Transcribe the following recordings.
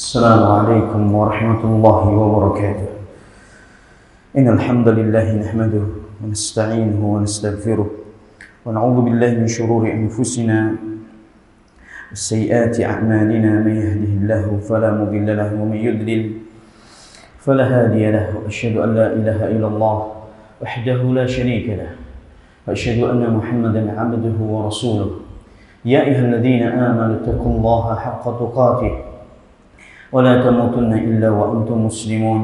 السلام عليكم ورحمة الله وبركاته. إن الحمد لله نحمده ونستعينه ونستغفره ونعوذ بالله من شرور أنفسنا وسيئات أعمالنا. من يهده الله فلا مضل له ومن يضلل فلا هادي له. وأشهد أن لا إله إلا الله وحده لا شريك له وأشهد أن محمدا عبده ورسوله. يا أيها الذين آمنوا اتقوا الله حق تقاته ولا تموتن إلا وأنتم مسلمون.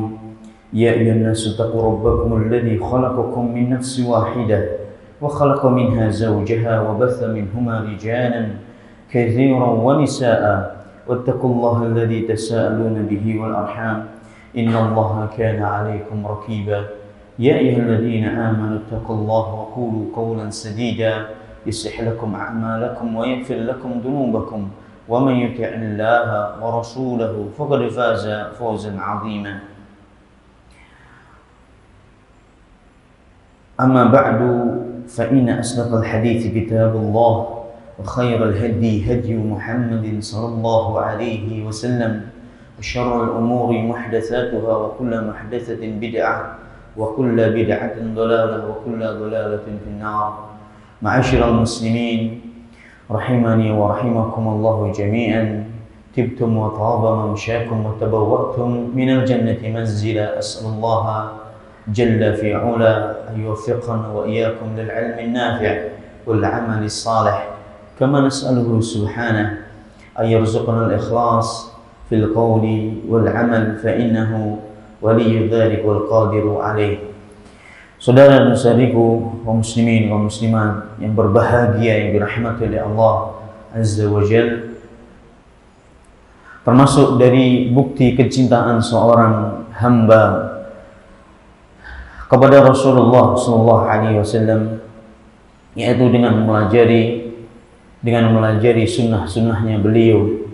يا أيها الناس اتقوا ربكم الذي خلقكم من نفس واحدة وخلق منها زوجها وبث منهما رجالا كثيرا ونساء واتقوا الله الذي تساءلون به والأرحام إن الله كان عليكم رقيبا. يا أيها الذين آمنوا اتقوا الله وقولوا قولا سديدا يصلح لكم أعمالكم ويغفر لكم ذنوبكم ومن يطع الله ورسوله فقد فاز فوزا عظيما. أما بعد فإن أصدق الحديث كتاب الله وخير الهدي هدي محمد صلى الله عليه وسلم وشر الأمور محدثاتها وكل محدثة بدعة وكل بدعة ضلالة وكل ضلالة في النار. معاشر المسلمين رحمني ورحمكم الله جميعا. تبتم وطاب ممشاكم وتبوأتم من الجنة منزلا. أسأل الله جل في علا أن يوفقنا وإياكم للعلم النافع والعمل الصالح، كما نسأله سبحانه أن يرزقنا الإخلاص في القول والعمل فإنه ولي ذلك والقادر عليه. Saudara dan saudariku kaum muslimin kaum muslimat yang berbahagia yang dirahmati oleh Allah Azza wa Jalla, termasuk dari bukti kecintaan seorang hamba kepada Rasulullah sallallahu alaihi wasallam, yaitu dengan melajari sunnah-sunnahnya beliau,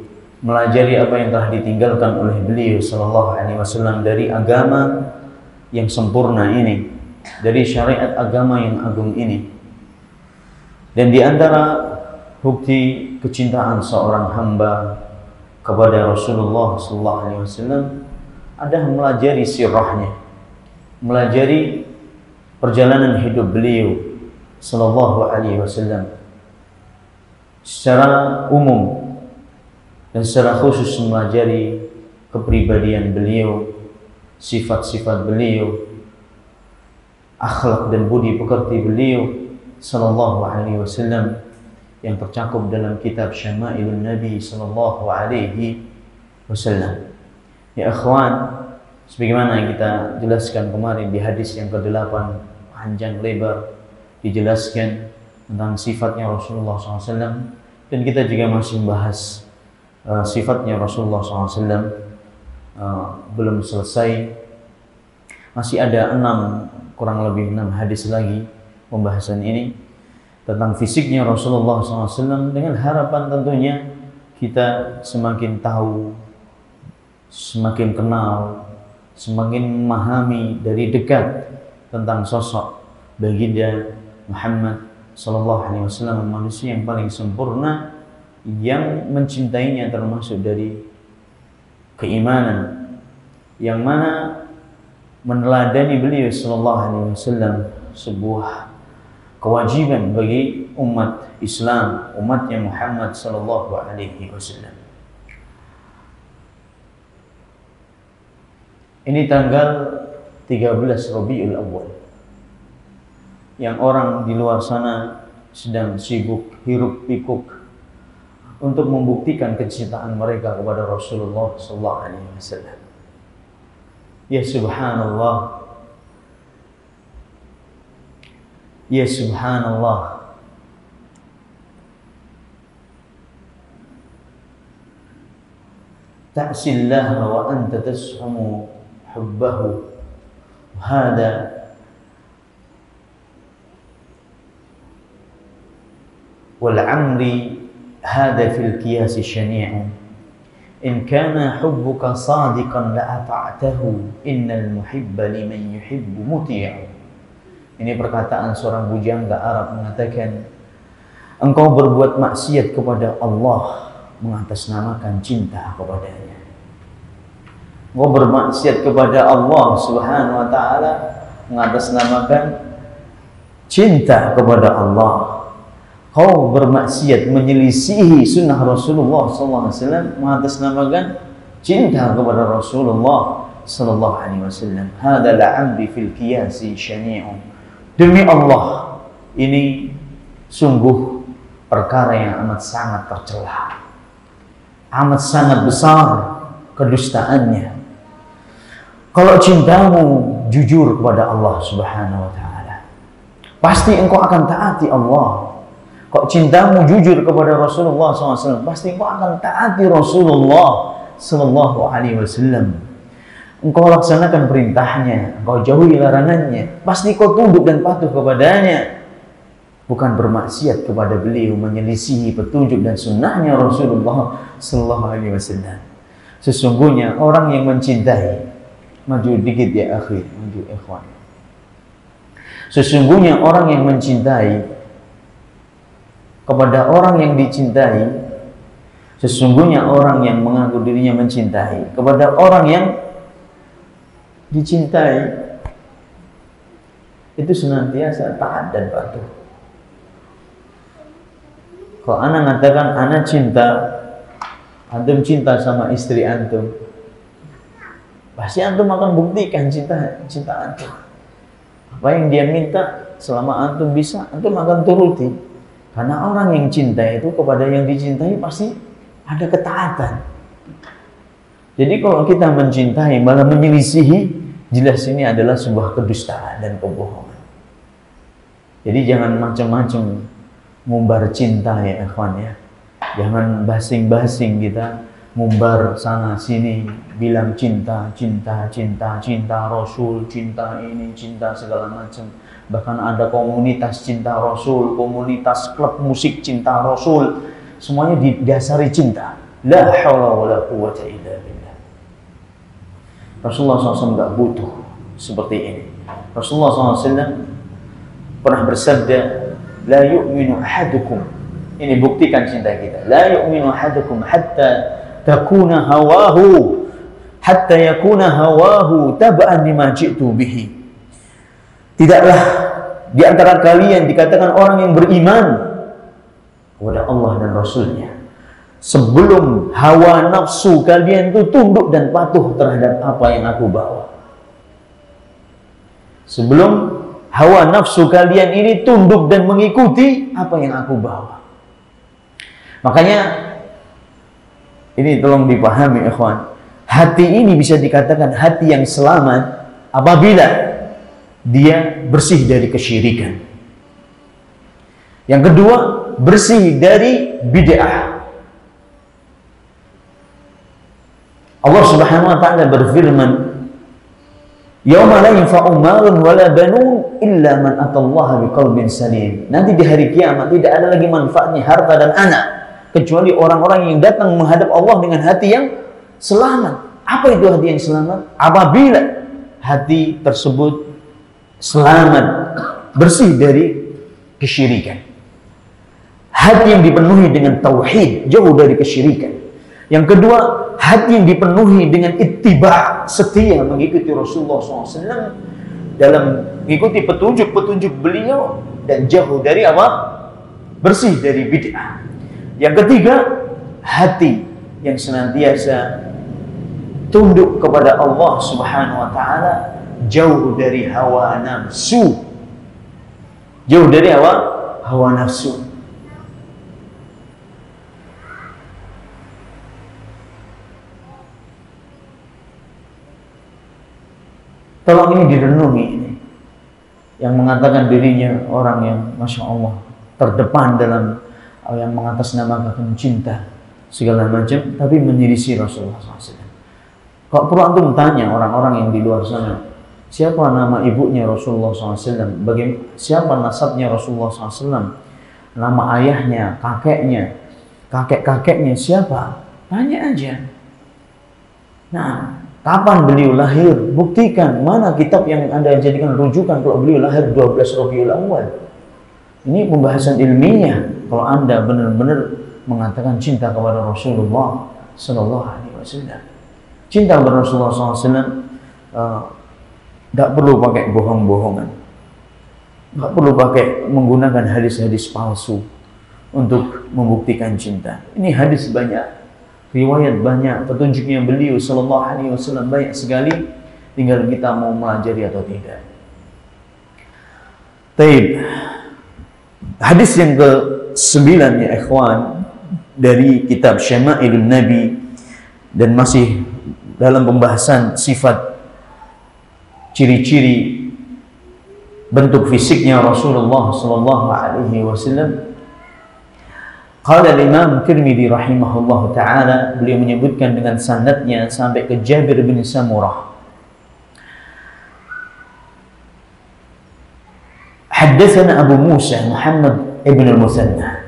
melajari apa yang telah ditinggalkan oleh beliau sallallahu alaihi wasallam dari agama yang sempurna ini, dari syariat agama yang agung ini. Dan di antara bukti kecintaan seorang hamba kepada Rasulullah sallallahu alaihi wasallam adalah melajari sirahnya, melajari perjalanan hidup beliau sallallahu alaihi wasallam secara umum dan secara khusus, melajari kepribadian beliau, sifat-sifat beliau, akhlak dan budi pekerti beliau sallallahu alaihi wasallam yang tercakup dalam kitab Syama'ilun Nabi sallallahu alaihi wasallam. Ya ikhwan, sebagaimana yang kita jelaskan kemarin di hadis yang ke-8 panjang lebar dijelaskan tentang sifatnya Rasulullah SAW, dan kita juga masih membahas sifatnya Rasulullah SAW, belum selesai. Masih ada kurang lebih 6 hadis lagi pembahasan ini tentang fisiknya Rasulullah SAW, dengan harapan tentunya kita semakin tahu, semakin kenal, semakin memahami dari dekat tentang sosok baginda Muhammad sallallahu alaihi wasallam, manusia yang paling sempurna, yang mencintainya termasuk dari keimanan, yang mana meneladani beliau sallallahu alaihi wasallam sebuah kewajiban bagi umat Islam, umatnya Muhammad sallallahu alaihi wasallam. Ini tanggal 13 Rabiul Awal, yang orang di luar sana sedang sibuk hiruk pikuk untuk membuktikan kecintaan mereka kepada Rasulullah sallallahu alaihi wasallam. Ya subhanallah, ya subhanallah, ta'sillah wa anta tashumu hubbahu, hada wal amri hada fil qiyas syani'u. In kana hubbuka sadiqan la ata'tahu innal muhibba liman yuhibbu muti'u. Ini perkataan seorang bujangga Arab mengatakan, engkau berbuat maksiat kepada Allah mengatasnamakan cinta kepadanya. engkau bermaksiat kepada Allah Subhanahu wa taala mengatasnamakan cinta kepada Allah. Kau bermaksiat menyelisihi sunnah Rasulullah sallallahu alaihi wasallam mengatasnamakan cinta kepada Rasulullah sallallahu alaihi wasallam. Hada la'amri fil qiyasi syani'un. Demi Allah, ini sungguh perkara yang amat sangat tercela, amat sangat besar kedustaannya. Kalau cintamu jujur kepada Allah Subhanahu wa taala, pasti engkau akan taati Allah. Kalau cintamu jujur kepada Rasulullah SAW, pasti engkau akan taati Rasulullah Sallallahu Alaihi Wasallam. Engkau laksanakan perintahnya, engkau jauhi larangannya, pasti kau tunduk dan patuh kepadanya. Bukan bermaksiat kepada beliau, menyelisihi petunjuk dan sunnahnya Rasulullah Sallallahu Alaihi Wasallam. Sesungguhnya orang yang mencintai, maju dikit ya akhi, maju ikhwan. Sesungguhnya orang yang mencintai kepada orang yang dicintai, sesungguhnya orang yang mengaku dirinya mencintai kepada orang yang dicintai itu senantiasa taat dan patuh. Kalau anak mengatakan anak cinta, antum cinta sama istri antum, pasti antum akan buktikan cinta antum. Apa yang dia minta selama antum bisa, antum akan turuti. Karena orang yang cinta itu kepada yang dicintai pasti ada ketaatan. Jadi kalau kita mencintai malah menyelisihi, jelas ini adalah sebuah kedustaan dan kebohongan. Jadi jangan macam-macam ngumbar cinta ya ikhwan ya. Jangan basing-basing kita ngumbar sana sini bilang cinta Rasul, cinta ini, cinta segala macam. Bahkan ada komunitas cinta Rasul, komunitas klub musik cinta Rasul, semuanya didasari cinta. La haula wala quwwata illa billah. Rasulullah SAW enggak butuh seperti ini. Rasulullah SAW pernah bersabda, la yu'minu ahadukum. Ini buktikan cinta kita. La yu'minu ahadukum hatta yakuna hawahu tab'an lima ji'tu bihi. Tidaklah di antara kalian dikatakan orang yang beriman kepada Allah dan Rasulnya sebelum hawa nafsu kalian itu tunduk dan patuh terhadap apa yang aku bawa. Sebelum hawa nafsu kalian ini tunduk dan mengikuti apa yang aku bawa. Makanya ini tolong dipahami ikhwan, hati ini bisa dikatakan hati yang selamat apabila dia bersih dari kesyirikan. Yang kedua, bersih dari bid'ah. Allah Subhanahu wa taala berfirman, "Yauma la yanfa'u malun wala banun illa man atallaha biqalbin salim." Nanti di hari kiamat tidak ada lagi manfaatnya harta dan anak kecuali orang-orang yang datang menghadap Allah dengan hati yang selamat. Apa itu hati yang selamat? Apabila hati tersebut selamat, bersih dari kesyirikan. Hati yang dipenuhi dengan tauhid, jauh dari kesyirikan. Yang kedua, hati yang dipenuhi dengan ittiba, setia mengikuti Rasulullah SAW dalam mengikuti petunjuk-petunjuk beliau dan jauh dari apa? Bersih dari bid'ah. Yang ketiga, hati yang senantiasa tunduk kepada Allah Subhanahu wa taala, jauh dari hawa nafsu. Jauh dari hawa nafsu. Tolong ini direnungi ini. Yang mengatakan dirinya orang yang Masya Allah terdepan dalam yang mengatasnamakan cinta segala macam, tapi menyelisih Rasulullah SAW. Kalau perlu antum tanya orang-orang yang di luar sana, siapa nama ibunya Rasulullah SAW, siapa nasabnya Rasulullah SAW, nama ayahnya, kakeknya, kakek-kakeknya siapa, tanya aja. Nah, kapan beliau lahir? Buktikan. Mana kitab yang Anda jadikan rujukan kalau beliau lahir 12 Rabiul Awal? Ini pembahasan ilmiah. Kalau Anda benar-benar mengatakan cinta kepada Rasulullah Sallallahu Alaihi Wasallam. Cinta kepada Rasulullah SAW tidak perlu pakai bohong-bohongan, tidak perlu pakai menggunakan hadis-hadis palsu untuk membuktikan cinta. Ini hadis banyak, riwayat banyak, petunjuknya beliau Sallallahu Alaihi Wasallam banyak sekali. Tinggal kita mau melajari atau tidak. Taib. Hadis yang ke-9 ya ikhwan, dari kitab Syama'ilun Nabi, dan masih dalam pembahasan sifat ciri-ciri bentuk fisiknya Rasulullah sallallahu alaihi wasallam. Qala al-Imam Tirmidzi rahimahullahu taala, beliau menyebutkan dengan sanadnya sampai ke Jabir bin Samurah. Haddatsana Abu Musa Muhammad ibn al-Musanna.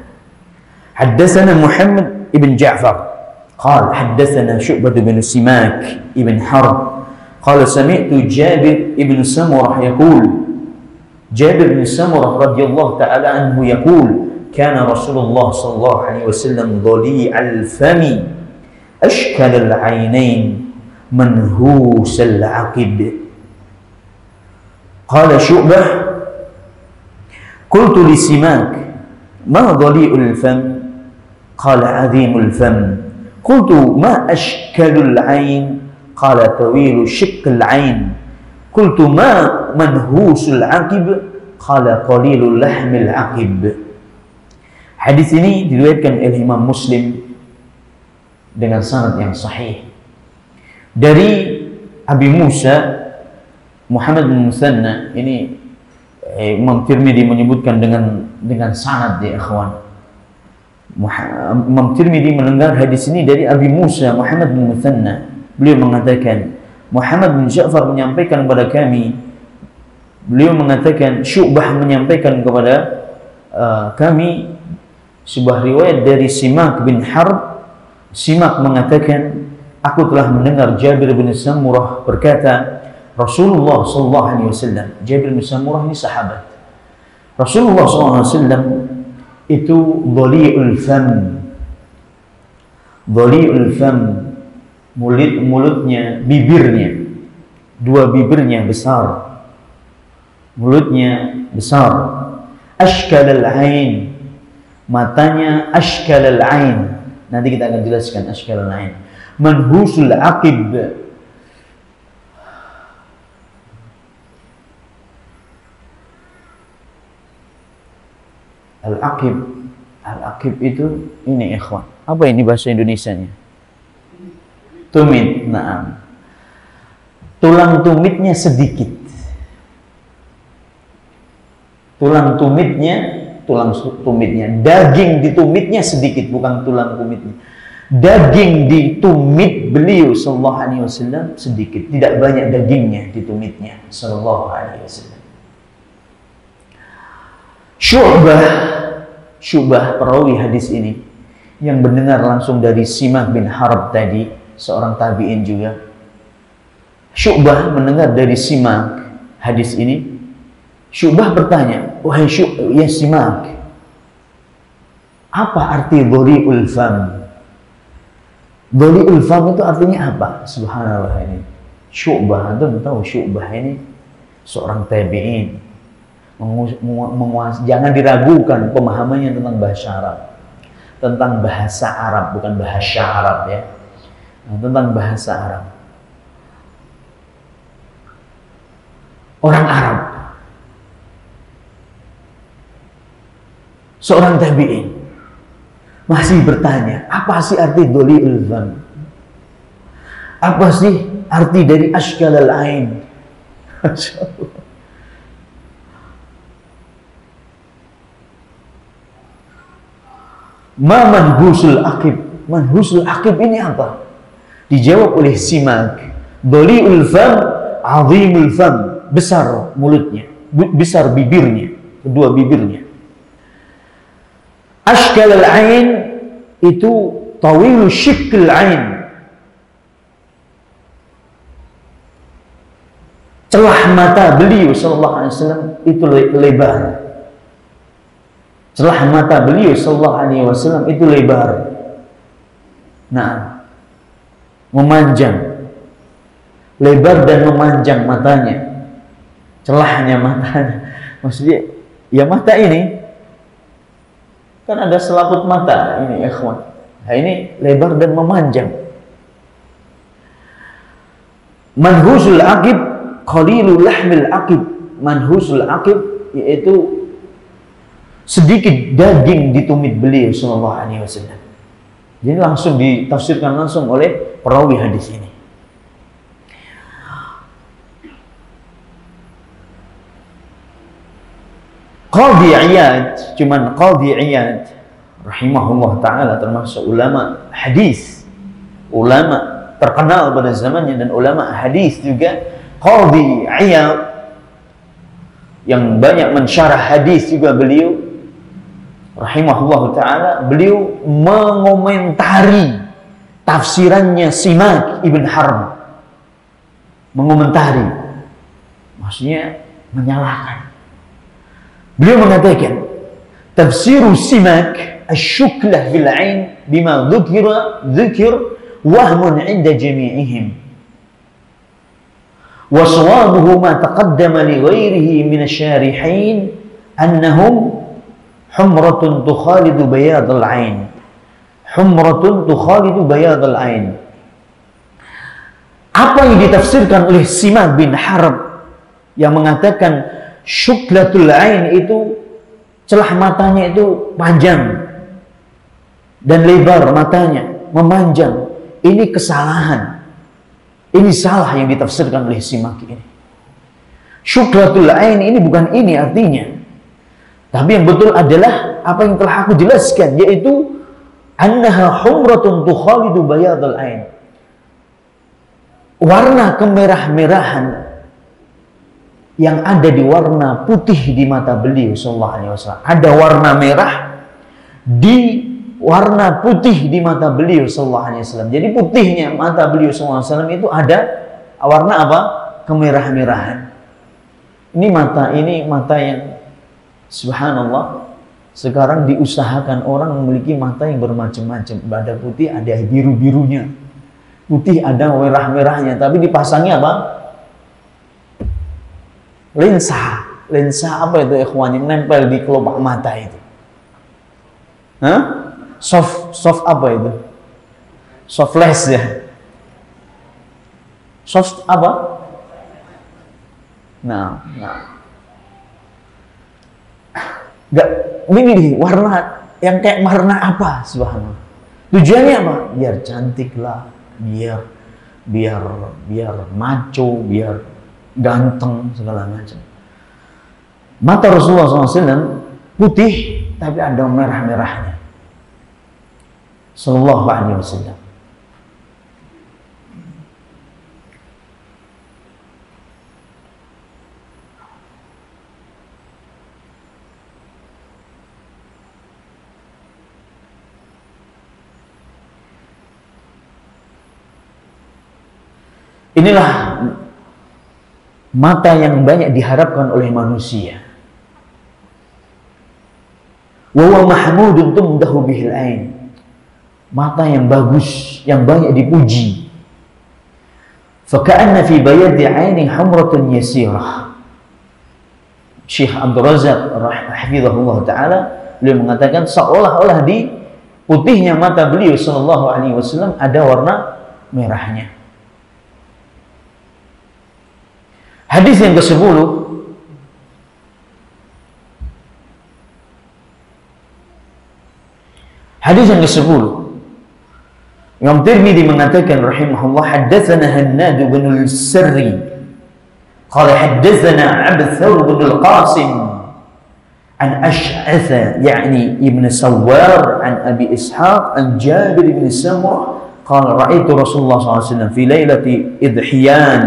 Haddatsana Muhammad ibn Ja'far. قال حدثنا شعبة بن سماك ابن حرب قال سمعت جابر بن سمرة يقول جابر بن سمرة رضي الله تعالى عنه يقول كان رسول الله صلى الله عليه وسلم ضليع الفم أشكل العينين منهوس العقب. قال شعبة قلت لسماك ما ضليع الفم؟ قال عظيم الفم. قلت ما أشكل العين؟ قال طويل شق العين. قلت ما منهوس العقب؟ قال قليل لحم العقب. Hadis ini diriwayatkan oleh Imam Muslim dengan sanad yang sahih dari Abi Musa Muhammad bin Musanna. Ini Imam Tirmidzi menyebutkan dengan sanad ya ikhwan. Imam Tirmidzi mendengar hadis ini dari Abi Musa Muhammad bin Musanna. Beliau mengatakan Muhammad bin Ja'far menyampaikan kepada kami. Beliau mengatakan Syu'bah menyampaikan kepada kami sebuah riwayat dari Simak bin Harb. Simak mengatakan aku telah mendengar Jabir bin Samurah berkata Rasulullah sallallahu alaihi wasallam. Jabir bin Samurah ini sahabat. Rasulullah sallallahu alaihi wasallam itu dhali'ul fam. Dhali'ul fam, mulutnya, bibirnya, dua bibirnya besar, mulutnya besar. Ashkalal ain, matanya ashkalal ain. Nanti kita akan jelaskan ashkalal ain. Manhusul aqib, Al-aqib itu ini ikhwan. Apa ini bahasa Indonesianya? Tumit. Nah, tulang tumitnya sedikit. Tulang tumitnya, daging di tumitnya sedikit, bukan tulang tumitnya. Daging di tumit beliau sallallahu alaihi wasallam sedikit, tidak banyak dagingnya di tumitnya sallallahu alaihi wasallam. Syu'bah perawi hadis ini yang mendengar langsung dari Simak bin Harb tadi, seorang tabi'in juga. Syu'bah mendengar dari Simak hadis ini. Syu'bah bertanya, wahai ya Simak, apa arti dhali'ul fam? Dhali'ul fam itu artinya apa? Subhanallah ini. Syu'bah, antum tahu Syu'bah ini seorang tabi'in. Jangan diragukan pemahamannya tentang bahasa Arab, tentang bahasa Arab, bukan bahasa Arab ya, tentang bahasa Arab. Orang Arab, seorang tabi'in masih bertanya, apa sih arti dhali'ul fam? Apa sih arti dari ashkalal ain? Ma manhusul aqib. Manhusul aqib ini apa? Dijawab oleh Simak, dhali'ul fam, azimul fam, besar mulutnya, besar bibirnya, kedua bibirnya. Ashkalal ain itu tawilu syikl ain. Celah mata beliau sallallahu alaihi wasallam itu lebar. Celah mata beliau sallallahu alaihi wasallam itu lebar. Nah, memanjang. lebar dan memanjang matanya, celahnya matanya. Maksudnya, ya mata ini kan ada selaput mata ini, ikhwan. Nah, ini lebar dan memanjang. Manhusul aqib, qalilul lahmil aqib. Manhusul aqib yaitu sedikit daging di tumit beliau sallallahu alaihi wasallam. Jadi langsung ditafsirkan langsung oleh perawi hadis ini. Qadhi Iyad, cuman Qadhi Iyad rahimahullah ta'ala termasuk ulama hadis, ulama terkenal pada zamannya dan ulama hadis juga. Qadhi Iyad yang banyak mensyarah hadis juga beliau rahimahullah ta'ala, beliau mengomentari tafsirannya Simak ibn Harb, mengomentari, maksudnya menyalahkan. Beliau mengatakan, tafsiru Simak asyuklah bil ain bima dzukir wahmun 'inda jami'ihim wa sawabuhu ma taqaddama li ghairihi min asy-syarihin annahum humratun tukhalidu bayadul ain. Humratun tukhalidu bayadul ain. Apa yang ditafsirkan oleh Simak bin Harb yang mengatakan syuklatul ain itu celah matanya itu panjang dan lebar matanya, memanjang. Ini kesalahan. Ini salah yang ditafsirkan oleh Simak ini. Syuklatul ain ini bukan ini artinya. Tapi yang betul adalah apa yang telah aku jelaskan, yaitu annaha humratun tukhalidu bayadul ain. Warna kemerah-merahan yang ada di warna putih di mata beliau sallallahu alaihi wasallam. Ada warna merah di warna putih di mata beliau sallallahu alaihi wasallam. Jadi putihnya mata beliau sallallahu alaihi wasallam itu ada warna apa? Kemerah-merahan. Ini mata yang subhanallah sekarang diusahakan orang memiliki mata yang bermacam-macam. Ada putih, ada biru-birunya. Putih ada merah-merahnya, tapi dipasangnya apa? Lensa apa itu ikhwan yang nempel di kelopak mata itu? Hah? Soft apa itu? Soft lens ya? Soft apa? Nah. Gak, ini nih warna yang kayak warna apa? Subhanallah. Tujuannya apa? Biar cantik lah, biar maco, biar ganteng segala macam. Mata Rasulullah SAW putih tapi ada merah-merahnya. Sallallahu alaihi wasallam. Inilah mata yang banyak diharapkan oleh manusia. Wa huwa mahmudun tumdahu bihil ain. Mata yang bagus, yang banyak dipuji. Fa ka'anna fi bayadi 'aini humratun yasirah. Syekh Abdul Razak rahimahullah taala beliau mengatakan seolah-olah di putihnya mata beliau sallallahu alaihi wasallam ada warna merahnya. Hadis yang ke-10, hadis yang ke-10, Imam Tirmidzi mengatakan rahimahullah, haddatsana Hannad bin al-Sarri qala haddatsana Abthar bin al-Qasim an Ash'ath yani ibn Sawwar an Abi Ishaq an Jabir bin Samurah qala ra'aitu Rasulullah sallallahu alaihi wasallam fi lailati idhiyan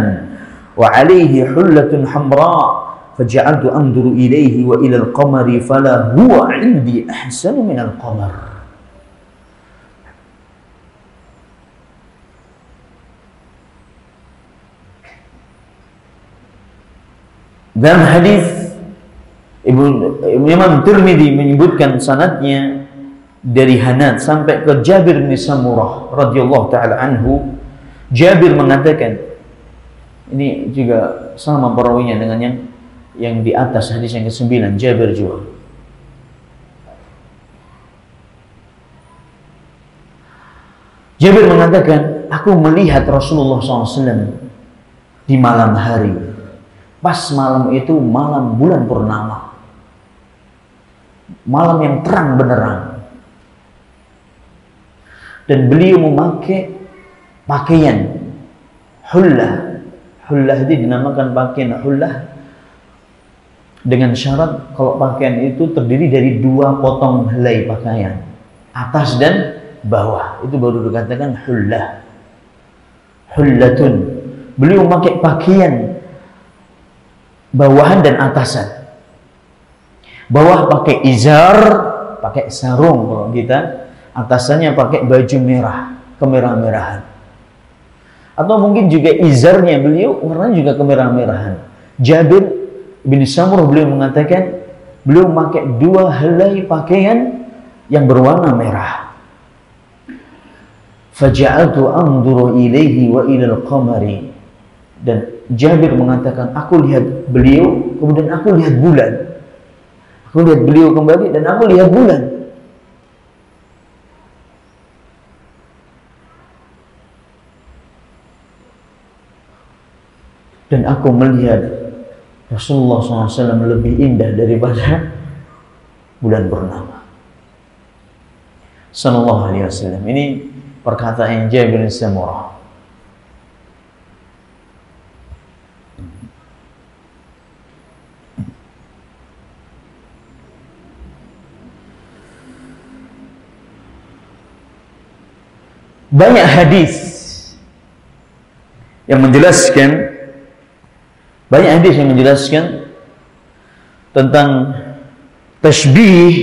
وعليه حلة حمراء فجعلت أنظر إليه وإلى القمر فلا هو عندي أحسن من القمر. Dalam hadis Imam Tirmidzi menyebutkan sanadnya dari Hanad sampai ke Jabir bin Samurah radhiyallahu taala anhu. Jabir mengatakan, Ini juga sama perawinya dengan yang di atas, hadis yang ke-9, Jabir juga. Jabir mengatakan, aku melihat Rasulullah SAW di malam hari. Pas malam itu malam bulan purnama, malam yang terang benderang, dan beliau memakai pakaian hullah. Hullah itu dinamakan pakaian hullah dengan syarat kalau pakaian itu terdiri dari 2 potong helai pakaian, atas dan bawah, itu baru dikatakan hullah. Hullatun. Beliau memakai pakaian bawahan dan atasan. Bawah pakai izar, pakai sarung kalau kita, atasannya pakai baju merah, kemerah-merahan. Atau mungkin juga izarnya beliau warnanya juga kemerah-merahan. Jabir bin Samurah beliau mengatakan beliau memakai 2 helai pakaian yang berwarna merah. Faja'altu anzuru ilaihi wa ilal qamari. Dan Jabir mengatakan aku lihat beliau, kemudian aku lihat bulan. Aku lihat beliau kembali dan aku lihat bulan. Dan aku melihat Rasulullah SAW lebih indah daripada bulan purnama. Sallallahu alaihi wasallam. Ini perkataan Jabir bin Samurah. Banyak hadis yang menjelaskan tentang tasbih,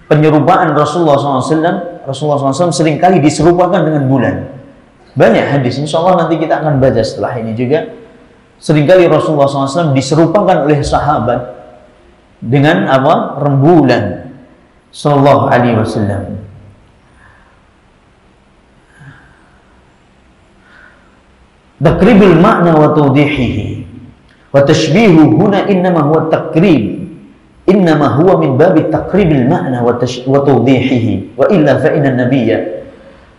penyerupaan Rasulullah SAW. Rasulullah SAW seringkali diserupakan dengan bulan. Banyak hadis, insya Allah nanti kita akan baca setelah ini juga. Seringkali Rasulullah SAW diserupakan oleh sahabat dengan apa? Rembulan. Sallallahu alaihi wasallam. Takribul makna wa tawdihihi. Wa tashbihu huna innama huwa takrib, innama huwa min babi takribil makna wa tawdihihi, wa illa fa inna nabiyya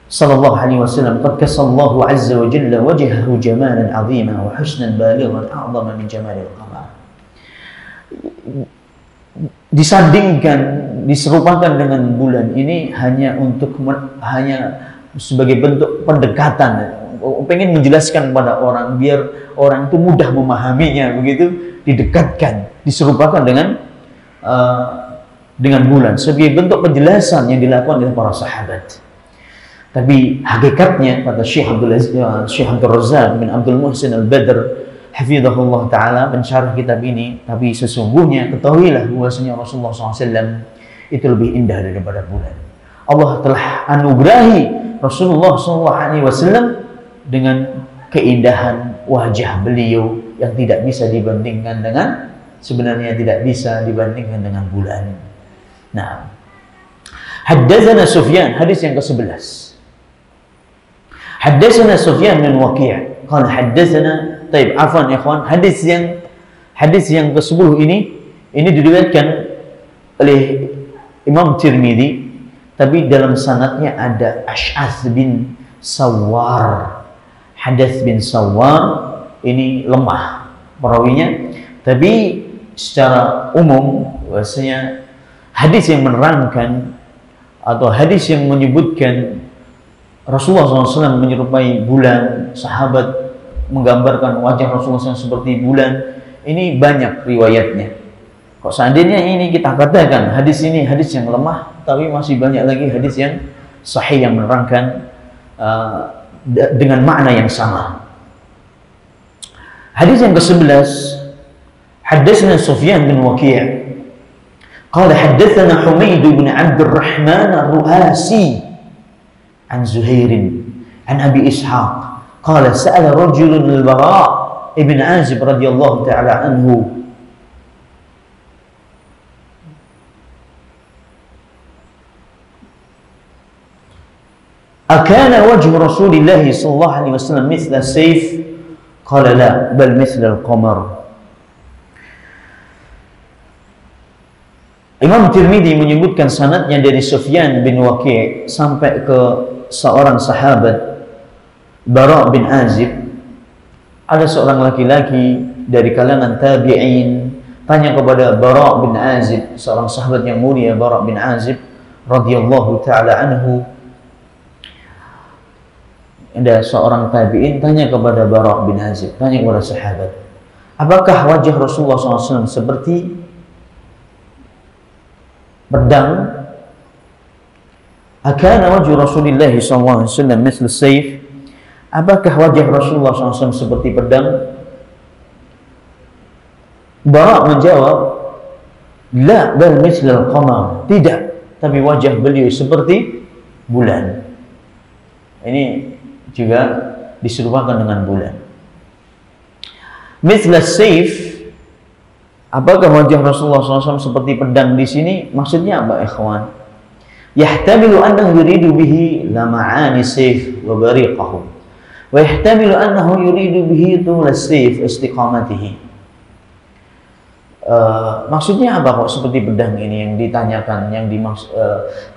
sallallahu alaihi wasallam qad kasallahu azza wa jalla wajhahu jamalan azima wa husnan balighan a'zama min jamalil qamar. Disandingkan, diserupakan dengan bulan ini hanya sebagai bentuk pendekatan, pengen menjelaskan kepada orang biar orang itu mudah memahaminya, begitu didekatkan, diserupakan dengan bulan sebagai bentuk penjelasan yang dilakukan oleh para sahabat. Tapi hakikatnya kata Syekh Abdul Razak bin Abdul Muhsin Al-Badr hafizahullah taala pensyarah kitab ini, tapi sesungguhnya ketahuilah bahwasanya Rasulullah SAW itu lebih indah daripada bulan. Allah telah anugerahi Rasulullah SAW dengan keindahan wajah beliau yang tidak bisa dibandingkan dengan, sebenarnya tidak bisa dibandingkan dengan bulan. Nah, haddatsana Sufyan, hadis yang ke-11. Haddatsana Sufyan bin Waqi', qala haddatsana, taib, afwan ikhwan, hadis yang ke-10 ini diriwayatkan oleh Imam Tirmidzi, tapi dalam sanadnya ada Ash'ath bin Sawwar. Hadath bin Sawwar ini lemah perawinya, tapi secara umum bahwasanya hadis yang menerangkan atau hadis yang menyebutkan Rasulullah SAW menyerupai bulan, sahabat menggambarkan wajah Rasulullah SAW seperti bulan, ini banyak riwayatnya. Kok seandainya ini kita katakan hadis ini hadis yang lemah, tapi masih banyak lagi hadis yang sahih yang menerangkan dengan makna yang sama. Hadis yang ke-11, haddatsana Sufyan bin Waqi', qala haddatsana Humaid bin Abdul Rahman Ar-Ru'asi an Zuhair an Abi Ishaq qala sa'ala rajulun al-Bara' ibn Azib radhiyallahu ta'ala anhu أكان وجه رسول الله صلى الله عليه وسلم مثل السيف؟ Qala la, bal mithlal qamar. Imam Tirmidzi menyebutkan sanadnya dari Sufyan bin Waqi' sampai ke seorang sahabat Bara' bin Azib. Ada seorang laki-laki dari kalangan tabi'in tanya kepada Bara' bin Azib, seorang sahabat yang mulia, Bara' bin Azib radhiyallahu taala anhu. Ada seorang tabi'in tanya kepada Bara' bin Azib, tanya kepada sahabat, apakah wajah Rasulullah SAW seperti pedang? Akana wajhu Rasulullah SAW misal sayf? Apakah wajah Rasulullah SAW seperti pedang? Bara' menjawab, la, bal mislal qamar. Tidak, tapi wajah beliau seperti bulan. Ini juga diserupakan dengan bulan. Misal sayf, apakah wajah Rasulullah SAW seperti pedang di sini? Maksudnya apa, ikhwan? Yahtamilu annahu yuridu bihi lama'ani sayf wa bariqahu, wa yahtamilu annahu yuridu bihi tula sayf istiqamatihi. Maksudnya apa kok seperti pedang ini yang ditanyakan, yang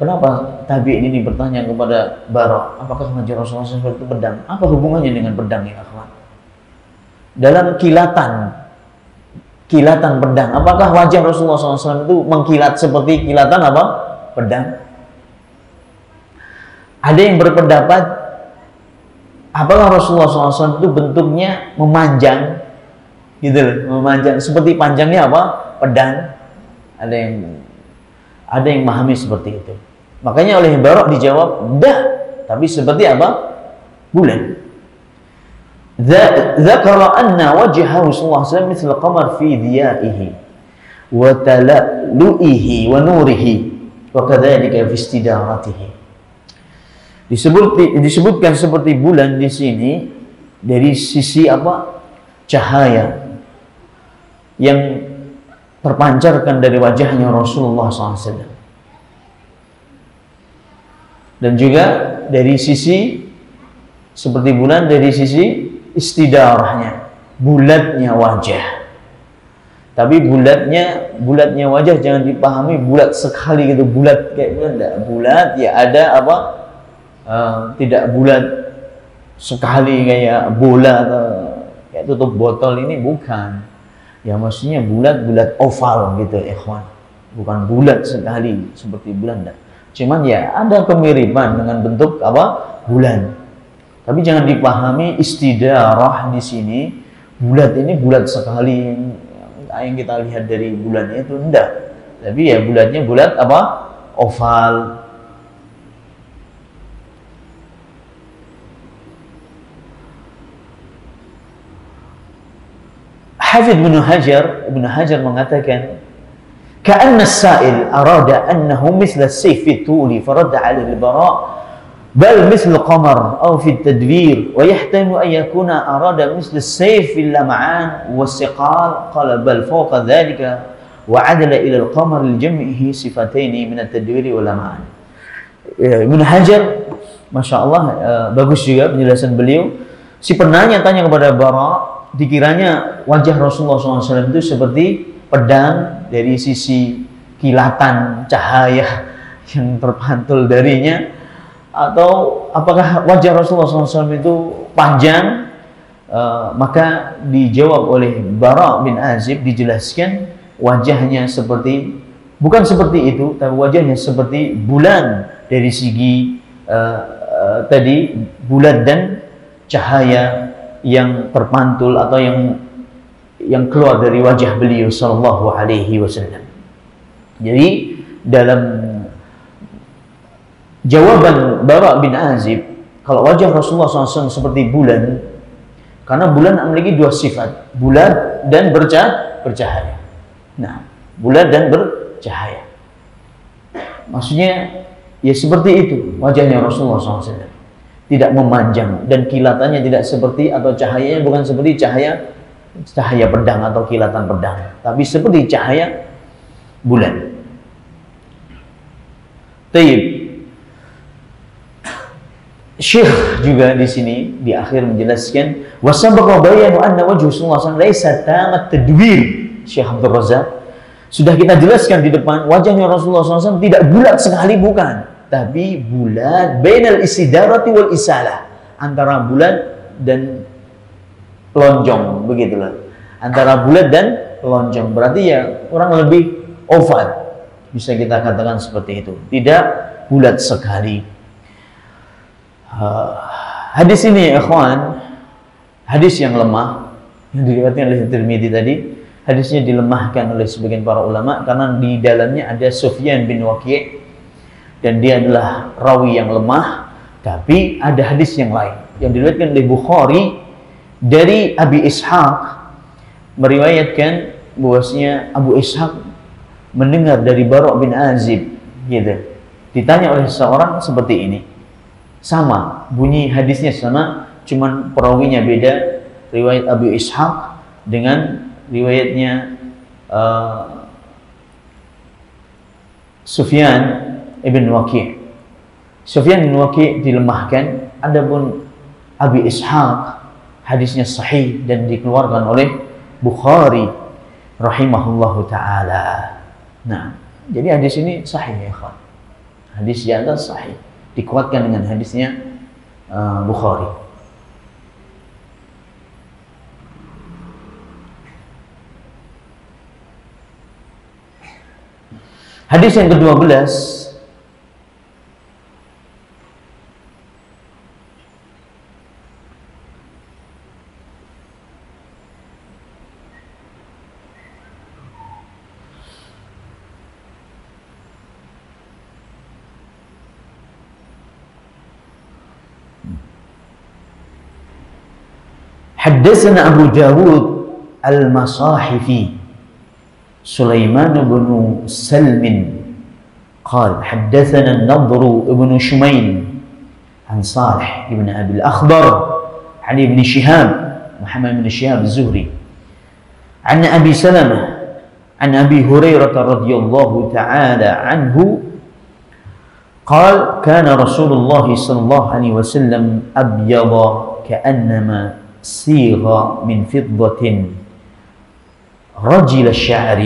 kenapa tabi'in ini bertanya kepada Bara', apakah wajah Rasulullah SAW seperti pedang? Apa hubungannya dengan pedang ya, ikhwan? Dalam kilatan pedang, apakah wajah Rasulullah SAW itu mengkilat seperti kilatan apa? Pedang. Ada yang berpendapat apakah Rasulullah SAW itu bentuknya memanjang, gitu loh, memanjang seperti panjangnya apa? Pedang. Ada yang memahami seperti itu. Makanya oleh Bara' dijawab, tidak, tapi seperti apa? Bulan. Dzakara anna wajha Rasulullah SAW misal qamar fi dhiyaihi wa talalu'ihi wa nurihi wa kadzalika fi istidaratihi. Disebutkan seperti bulan di sini dari sisi apa? Cahaya yang terpancarkan dari wajahnya Rasulullah SAW, dan juga dari sisi seperti bulan dari sisi istidarahnya, bulatnya wajah. Tapi bulatnya wajah jangan dipahami bulat sekali gitu, bulat kayak bulan, enggak. Bulat ya ada apa? Tidak bulat sekali kayak bola atau kayak tutup botol, ini bukan. Ya maksudnya bulat oval gitu, ikhwan. Bukan bulat sekali seperti bulan, enggak. Cuman ya ada kemiripan dengan bentuk apa? Bulan. Tapi jangan dipahami istidarah di sini bulat ini bulat sekali yang kita lihat dari bulannya itu, enggak. Tapi ya bulatnya bulat apa? Oval. Hafidh Ibn Hajar mengatakan, "Ka'anna as-sa'il arada annahu mithla as-sayf fi tuli faradda 'ala al-Bara' bal mithla qamar aw fi at-tadbir wa yahtamilu an yakuna arada mithla as-sayf fi al-lam'an wa as-siqal qala bal fawqa dhalika wa 'adala ila al-qamar li jam'ihi sifatayn min at-tadbir wal lam'an." Ibn Hajar, Masya Allah, bagus juga penjelasan beliau. Si penanya tanya kepada Bara', dikiranya wajah Rasulullah SAW itu seperti pedang dari sisi kilatan cahaya yang terpantul darinya, atau apakah wajah Rasulullah SAW itu panjang? Maka dijawab oleh Bara' bin Azib, dijelaskan wajahnya seperti, bukan seperti itu, tapi wajahnya seperti bulan dari segi tadi bulat dan cahaya yang terpantul atau yang keluar dari wajah beliau sallallahu alaihi wasallam. Jadi dalam jawaban Bara' bin Azib, kalau wajah Rasulullah SAW seperti bulan, karena bulan memiliki dua sifat, bulat dan bercahaya. Nah, bulat dan bercahaya, maksudnya ya seperti itu wajahnya Rasulullah SAW. Tidak memanjang dan kilatannya tidak seperti, atau cahayanya bukan seperti cahaya pedang atau kilatan pedang, tapi seperti cahaya bulan. Syekh juga di sini di akhir menjelaskan wasabaqa bayanu anna wajhu sallallahu alaihi wasallam laisa tamat tadwir. Syekh Abdul Razak sudah kita jelaskan di depan, wajahnya Rasulullah SAW tidak bulat sekali, bukan, tapi bulat bainal istidarati wal isalah, antara bulat dan lonjong, begitulah, antara bulat dan lonjong, berarti ya kurang lebih oval, bisa kita katakan seperti itu, tidak bulat sekali. Hadis ini, ikhwan, hadis yang lemah yang diriwayatkan oleh Tirmidzi tadi. Hadisnya dilemahkan oleh sebagian para ulama karena di dalamnya ada Sufyan bin Waqi' dan dia adalah rawi yang lemah. Tapi ada hadis yang lain yang diriwayatkan oleh Bukhari dari Abi Ishaq, meriwayatkan bahwasanya Abu Ishaq mendengar dari Bara' bin Azib, gitu. Ditanya oleh seorang seperti ini, sama bunyi hadisnya sama, cuman perawinya beda. Riwayat Abu Ishaq dengan riwayatnya Sufyan ibn Waqi'. Sufyan bin Waqi' dilemahkan, adapun Abi Ishaq hadisnya sahih dan dikeluarkan oleh Bukhari rahimahullahu taala. Nah, jadi hadis ini sahih ya ikhwan. Hadis di atas sahih, dikuatkan dengan hadisnya Bukhari. Hadis yang ke-12, Haddatsana Abu Dawud al-Masahifi Sulaiman bin Salmin قال حدثنا النضر بن شميل عن صالح بن أبي الأخضر عن ابن شهاب محمد بن شهاب الزهري عن أبي سلمة عن أبي هريرة رضي الله تعالى عنه قال كان رسول الله صلى الله عليه وسلم أبيض كأنما صيغ من فضة رجل الشعر.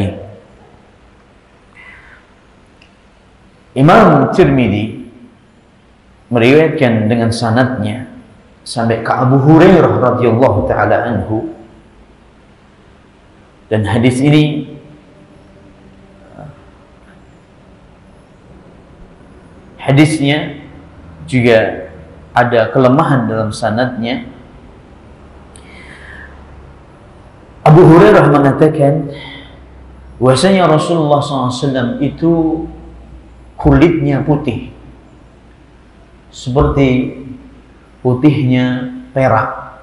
Imam Tirmidzi meriwayatkan dengan sanadnya sampai ke Abu Hurairah radhiyallahu taala anhu, dan hadis ini hadisnya juga ada kelemahan dalam sanadnya. Abu Hurairah mengatakan bahwasanya Rasulullah SAW itu kulitnya putih seperti putihnya perak.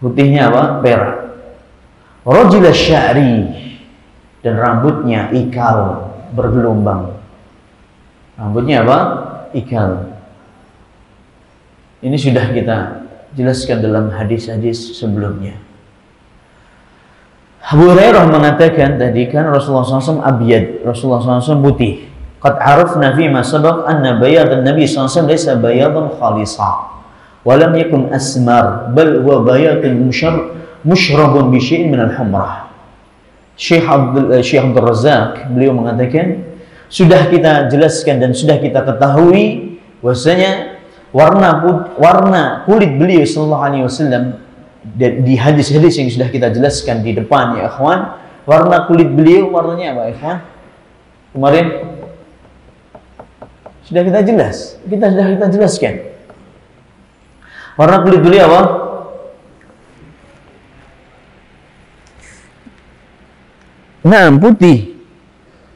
Putihnya apa? Perak. Rajul sya'ri, dan rambutnya ikal bergelombang. Rambutnya apa? Ikal. Ini sudah kita jelaskan dalam hadis-hadis sebelumnya. Abu Hurairah mengatakan tadi kan Rasulullah SAW abyad, Rasulullah SAW putih. Qad arafna fi ma sabaq anna bayadan Nabi SAW laysa bayadan khalisa wa lam yakun asmar bal huwa bayadun mushrabun bi syai'in min al-humrah. Syekh Abdul Razak beliau mengatakan sudah kita jelaskan dan sudah kita ketahui bahwasanya warna kulit beliau sallallahu alaihi wasallam di hadis-hadis yang sudah kita jelaskan di depan ya ikhwan, warna kulit beliau warnanya apa ikhwan? Kemarin sudah kita jelaskan. Warna kulit beliau apa? Nah, putih.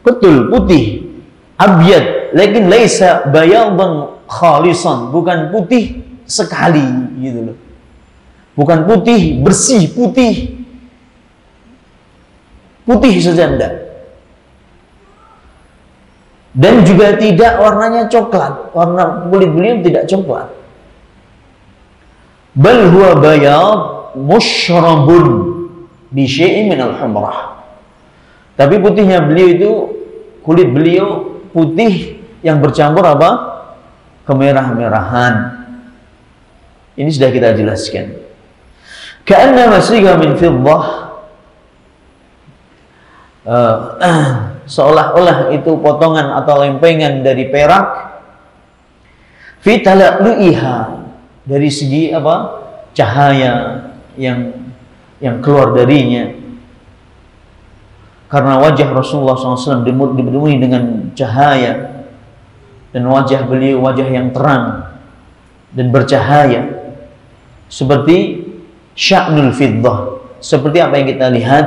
Betul, putih. Abyad, lakin laisa bayadan khalisan, bukan putih sekali gitu loh. Bukan putih bersih, putih saja enggak. Dan juga tidak warnanya coklat, warna kulit beliau tidak coklat. Bal huwa bayad mushrabun bi syai'in min al-humrah. Tapi putihnya beliau itu, kulit beliau putih yang bercampur apa? kemerah-merahan. Ini sudah kita jelaskan. Ka'anna masiga min fiddah, seolah-olah itu potongan atau lempengan dari perak. Fi tala'lu'iha, dari segi apa? Cahaya yang keluar darinya. Karena wajah Rasulullah SAW dipenuhi dengan cahaya, dan wajah beliau wajah yang terang dan bercahaya, seperti sya'nul fiddah, seperti apa yang kita lihat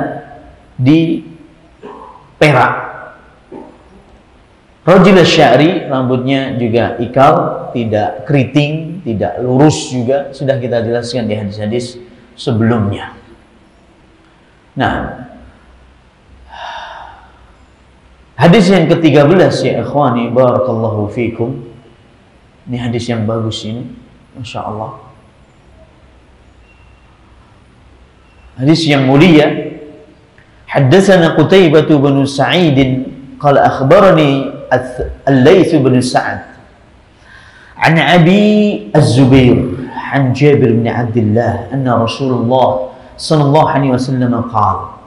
di perak. Rajul sya'ri, rambutnya juga ikal, tidak keriting, tidak lurus juga, sudah kita jelaskan di hadis-hadis sebelumnya. Nah, hadis yang ke-13 ya ikhwani, barakallahu fikum. Ini hadis yang bagus ini, Masya Allah. Hadis yang mulia. Haddatsana Qutaibah bin Sa'id qala akhbarani Al-Laits bin Sa'ad an Abi Az-Zubair an Jabir bin Abdullah anna Rasulullah sallallahu alaihi wasallam qala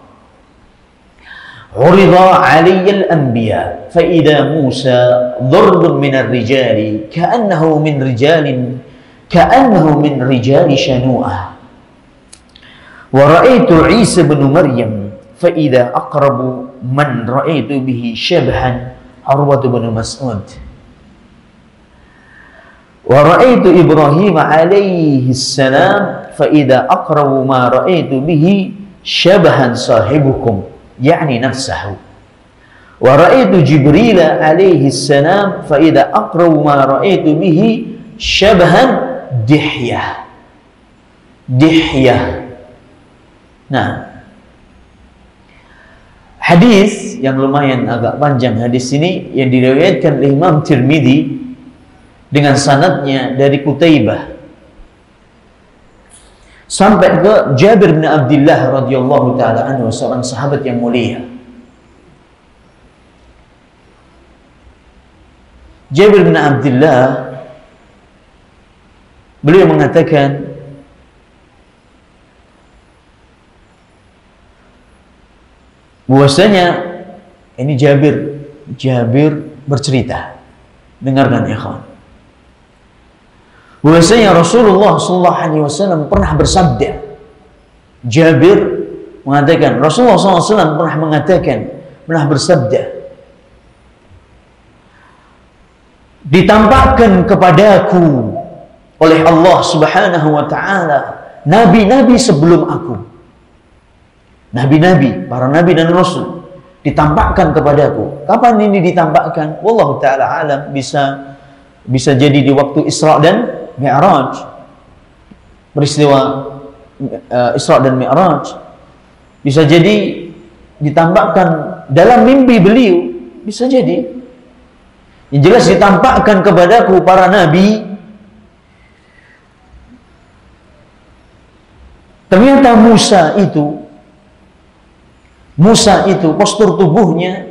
عرض علي الأنبياء فإذا موسى ضرب من الرجال كأنه من رجال شنوءة ورأيت عيسى بن مريم فإذا أقرب من رأيت به شبها عروة بن مسعود ورأيت إبراهيم عليه السلام فإذا أقرب ما رأيت به شبها صاحبكم يعني نفسه ورأيت جبريل عليه السلام فإذا أقرب ما رأيت به شبها دحية. Nah, hadis yang lumayan agak panjang, hadis ini yang diriwayatkan oleh Imam Tirmidzi dengan sanadnya dari Qutaibah sampai ke Jabir bin Abdullah radhiyallahu taala anhu, seorang sahabat yang mulia. Jabir bin Abdullah, beliau mengatakan, bahwasanya ini Jabir bercerita, dengarkan ikhwan, bahwasanya Rasulullah sallallahu alaihi wasallam pernah bersabda. Jabir mengatakan Rasulullah sallallahu alaihi wasallam pernah bersabda, ditampakkan kepadaku oleh Allah Subhanahu wa taala nabi-nabi sebelum aku. Nabi-nabi, para nabi dan rasul ditampakkan kepadaku. Kapan ini ditampakkan? Wallahu taala alam, bisa jadi di waktu Isra dan Mi'raj. Peristiwa Isra dan Mi'raj. Bisa jadi ditampakkan dalam mimpi beliau, bisa jadi. Yang jelas ditampakkan kepadaku para nabi. Ternyata Musa itu postur tubuhnya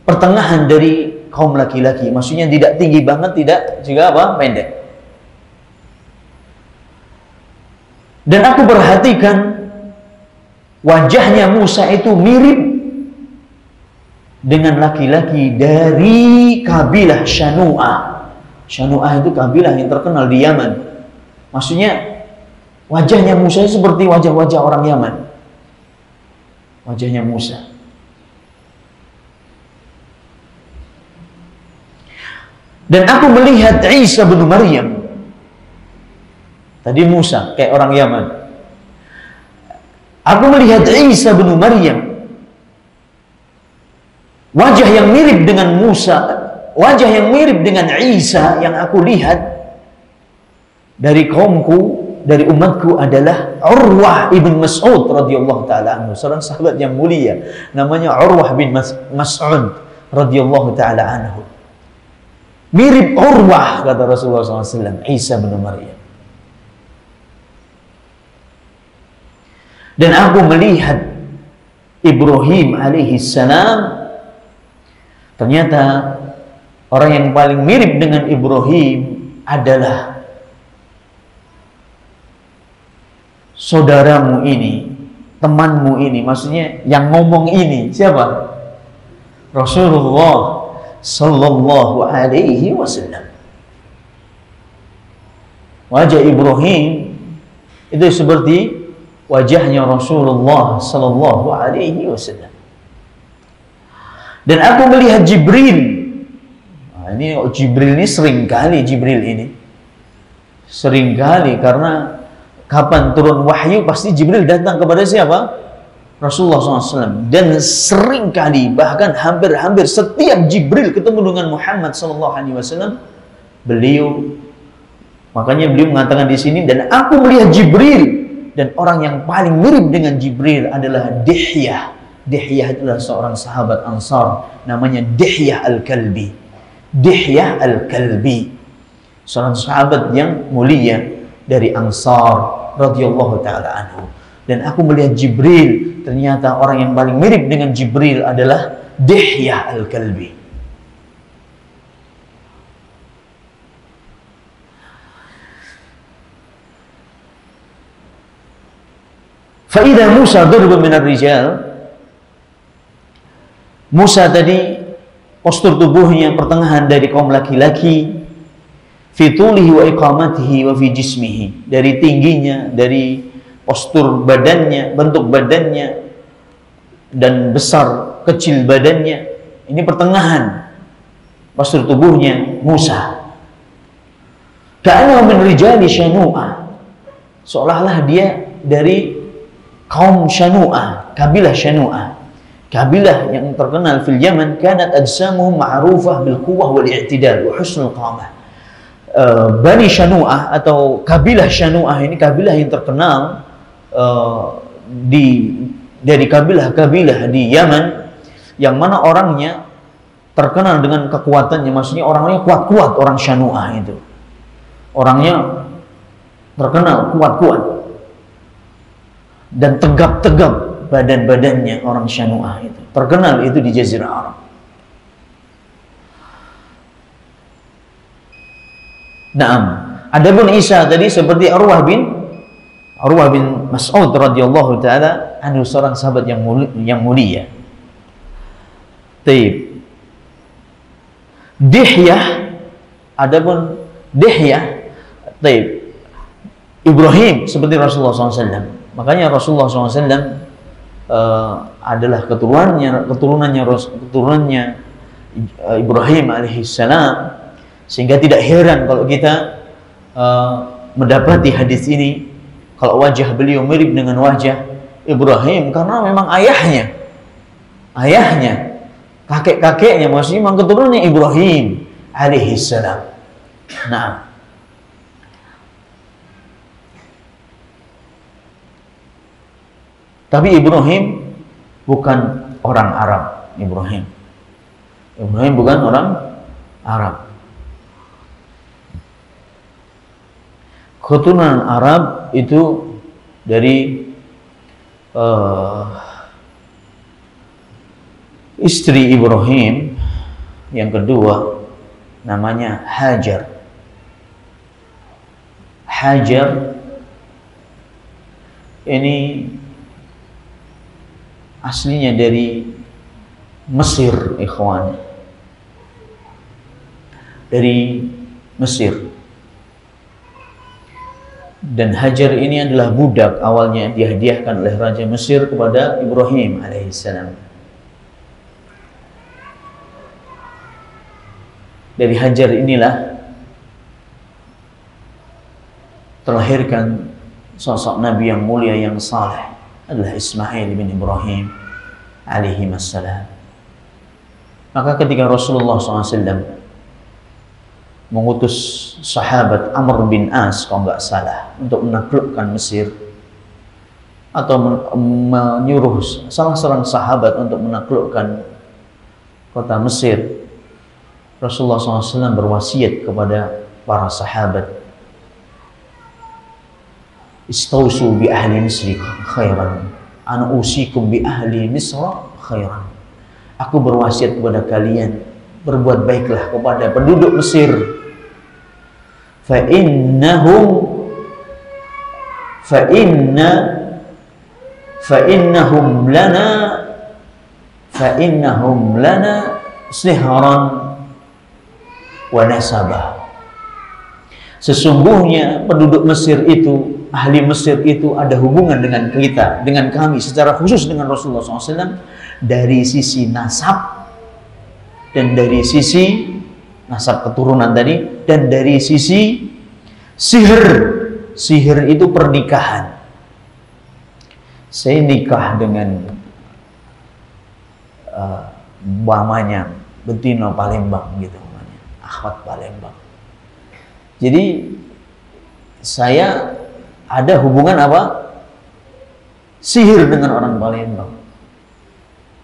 pertengahan dari kaum laki-laki, maksudnya tidak tinggi banget, tidak juga pendek. Dan aku perhatikan wajahnya Musa itu mirip dengan laki-laki dari kabilah Shanu'ah. Shanu'ah itu kabilah yang terkenal di Yaman. Maksudnya wajahnya Musa seperti wajah-wajah orang Yaman. Wajahnya Musa. Dan aku melihat Isa bin Maryam. Tadi Musa kayak orang Yaman. Aku melihat Isa bin Maryam, wajah yang mirip dengan Musa, wajah yang mirip dengan Isa yang aku lihat dari kaumku, dari umatku adalah Urwah ibn Mas'ud radhiyallahu taala anhu, seorang sahabat yang mulia namanya Urwah bin Mas'ud radhiyallahu taala anhu. Mirip Urwah, kata Rasulullah SAW, Isa bin Maryam. Dan aku melihat Ibrahim alaihi salam, ternyata orang yang paling mirip dengan Ibrahim adalah saudaramu ini, temanmu ini, maksudnya yang ngomong ini siapa? Rasulullah sallallahu alaihi wasallam. Wajah Ibrahim itu seperti wajahnya Rasulullah sallallahu alaihi wasallam. Dan aku melihat Jibril. Nah, ini Jibril ini sering kali karena kapan turun wahyu pasti Jibril datang kepada siapa? Rasulullah SAW. Dan sering kali, bahkan hampir setiap Jibril ketemu dengan Muhammad SAW, makanya beliau mengatakan di sini, dan aku melihat Jibril, dan orang yang paling mirip dengan Jibril adalah Dihyah. Dihyah adalah seorang sahabat Ansar, namanya Dihyah Al-Kalbi. Dihyah Al-Kalbi, seorang sahabat yang mulia dari Ansar radhiyallahu taala anhu. Dan aku melihat Jibril, ternyata orang yang paling mirip dengan Jibril adalah Dihyah Al-Kalbi. Fa idza Musa darba min ar-rijal, Musa tadi postur tubuhnya pertengahan dari kaum laki-laki, fitulihi wa iqamatihi wa fi jismihi, dari tingginya, dari postur badannya, bentuk badannya, dan besar kecil badannya, ini pertengahan postur tubuhnya Musa. Ka'annahu min rijali Syanu'ah, seolah-olah dia dari kaum Syanu'ah, kabilah Syanu'ah. Kabilah yang terkenal fil Yaman, kanat ajsamuhum ma'rufah bil quwwah wal i'tidal wa husnul qamah. Bani Syanu'ah atau kabilah Syanu'ah ini kabilah yang terkenal dari kabilah-kabilah di Yaman, yang mana orangnya terkenal dengan kekuatannya, maksudnya orangnya kuat-kuat. Orang Syanu'ah itu orangnya terkenal kuat-kuat dan tegap-tegap badan-badannya. Orang Syanu'ah itu terkenal itu di Jazirah Arab. Naam. Adapun Isa tadi seperti Urwah bin Mas'ud radhiyallahu taala anhu, seorang sahabat yang mulia. Taib. Dihyah, adapun Dihyah, taib, Ibrahim seperti Rasulullah SAW. Makanya Rasulullah SAW adalah keturunannya Ibrahim alaihissalam, sehingga tidak heran kalau kita mendapati hadis ini, kalau wajah beliau mirip dengan wajah Ibrahim, karena memang ayahnya, kakek-kakeknya, maksudnya memang keturunannya Ibrahim alaihissalam. Nah, tapi Ibrahim bukan orang Arab. Ibrahim bukan orang Arab. Keturunan Arab itu dari istri Ibrahim yang kedua, namanya Hajar. Hajar ini aslinya dari Mesir, ikhwan. Dari Mesir. Dan Hajar ini adalah budak, awalnya dihadiahkan oleh Raja Mesir kepada Ibrahim alaihissalam. Dari Hajar inilah terlahirkan sosok Nabi yang mulia, yang saleh, adalah Ismail bin Ibrahim alaihi wassalam. Maka ketika Rasulullah SAW mengutus sahabat Amr bin As, kalau nggak salah, untuk menaklukkan Mesir, atau menyuruh salah seorang sahabat untuk menaklukkan kota Mesir, Rasulullah SAW berwasiat kepada para sahabat, istausu bi ahli Misri khairan, ana usikum bi ahli Misra khairan. Aku berwasiat kepada kalian berbuat baiklah kepada penduduk Mesir. Fa'innahum lana sihran wa nasabah. Sesungguhnya penduduk Mesir itu, ahli Mesir itu ada hubungan dengan kita, dengan kami, secara khusus dengan Rasulullah SAW, dari sisi nasab, dan dari sisi nasab keturunan tadi, dan dari sisi sihir. Sihir itu pernikahan. Saya nikah dengan mamanya Betino Palembang gitu, Ahmad Palembang. Jadi saya ada hubungan apa? Sihir dengan orang Palembang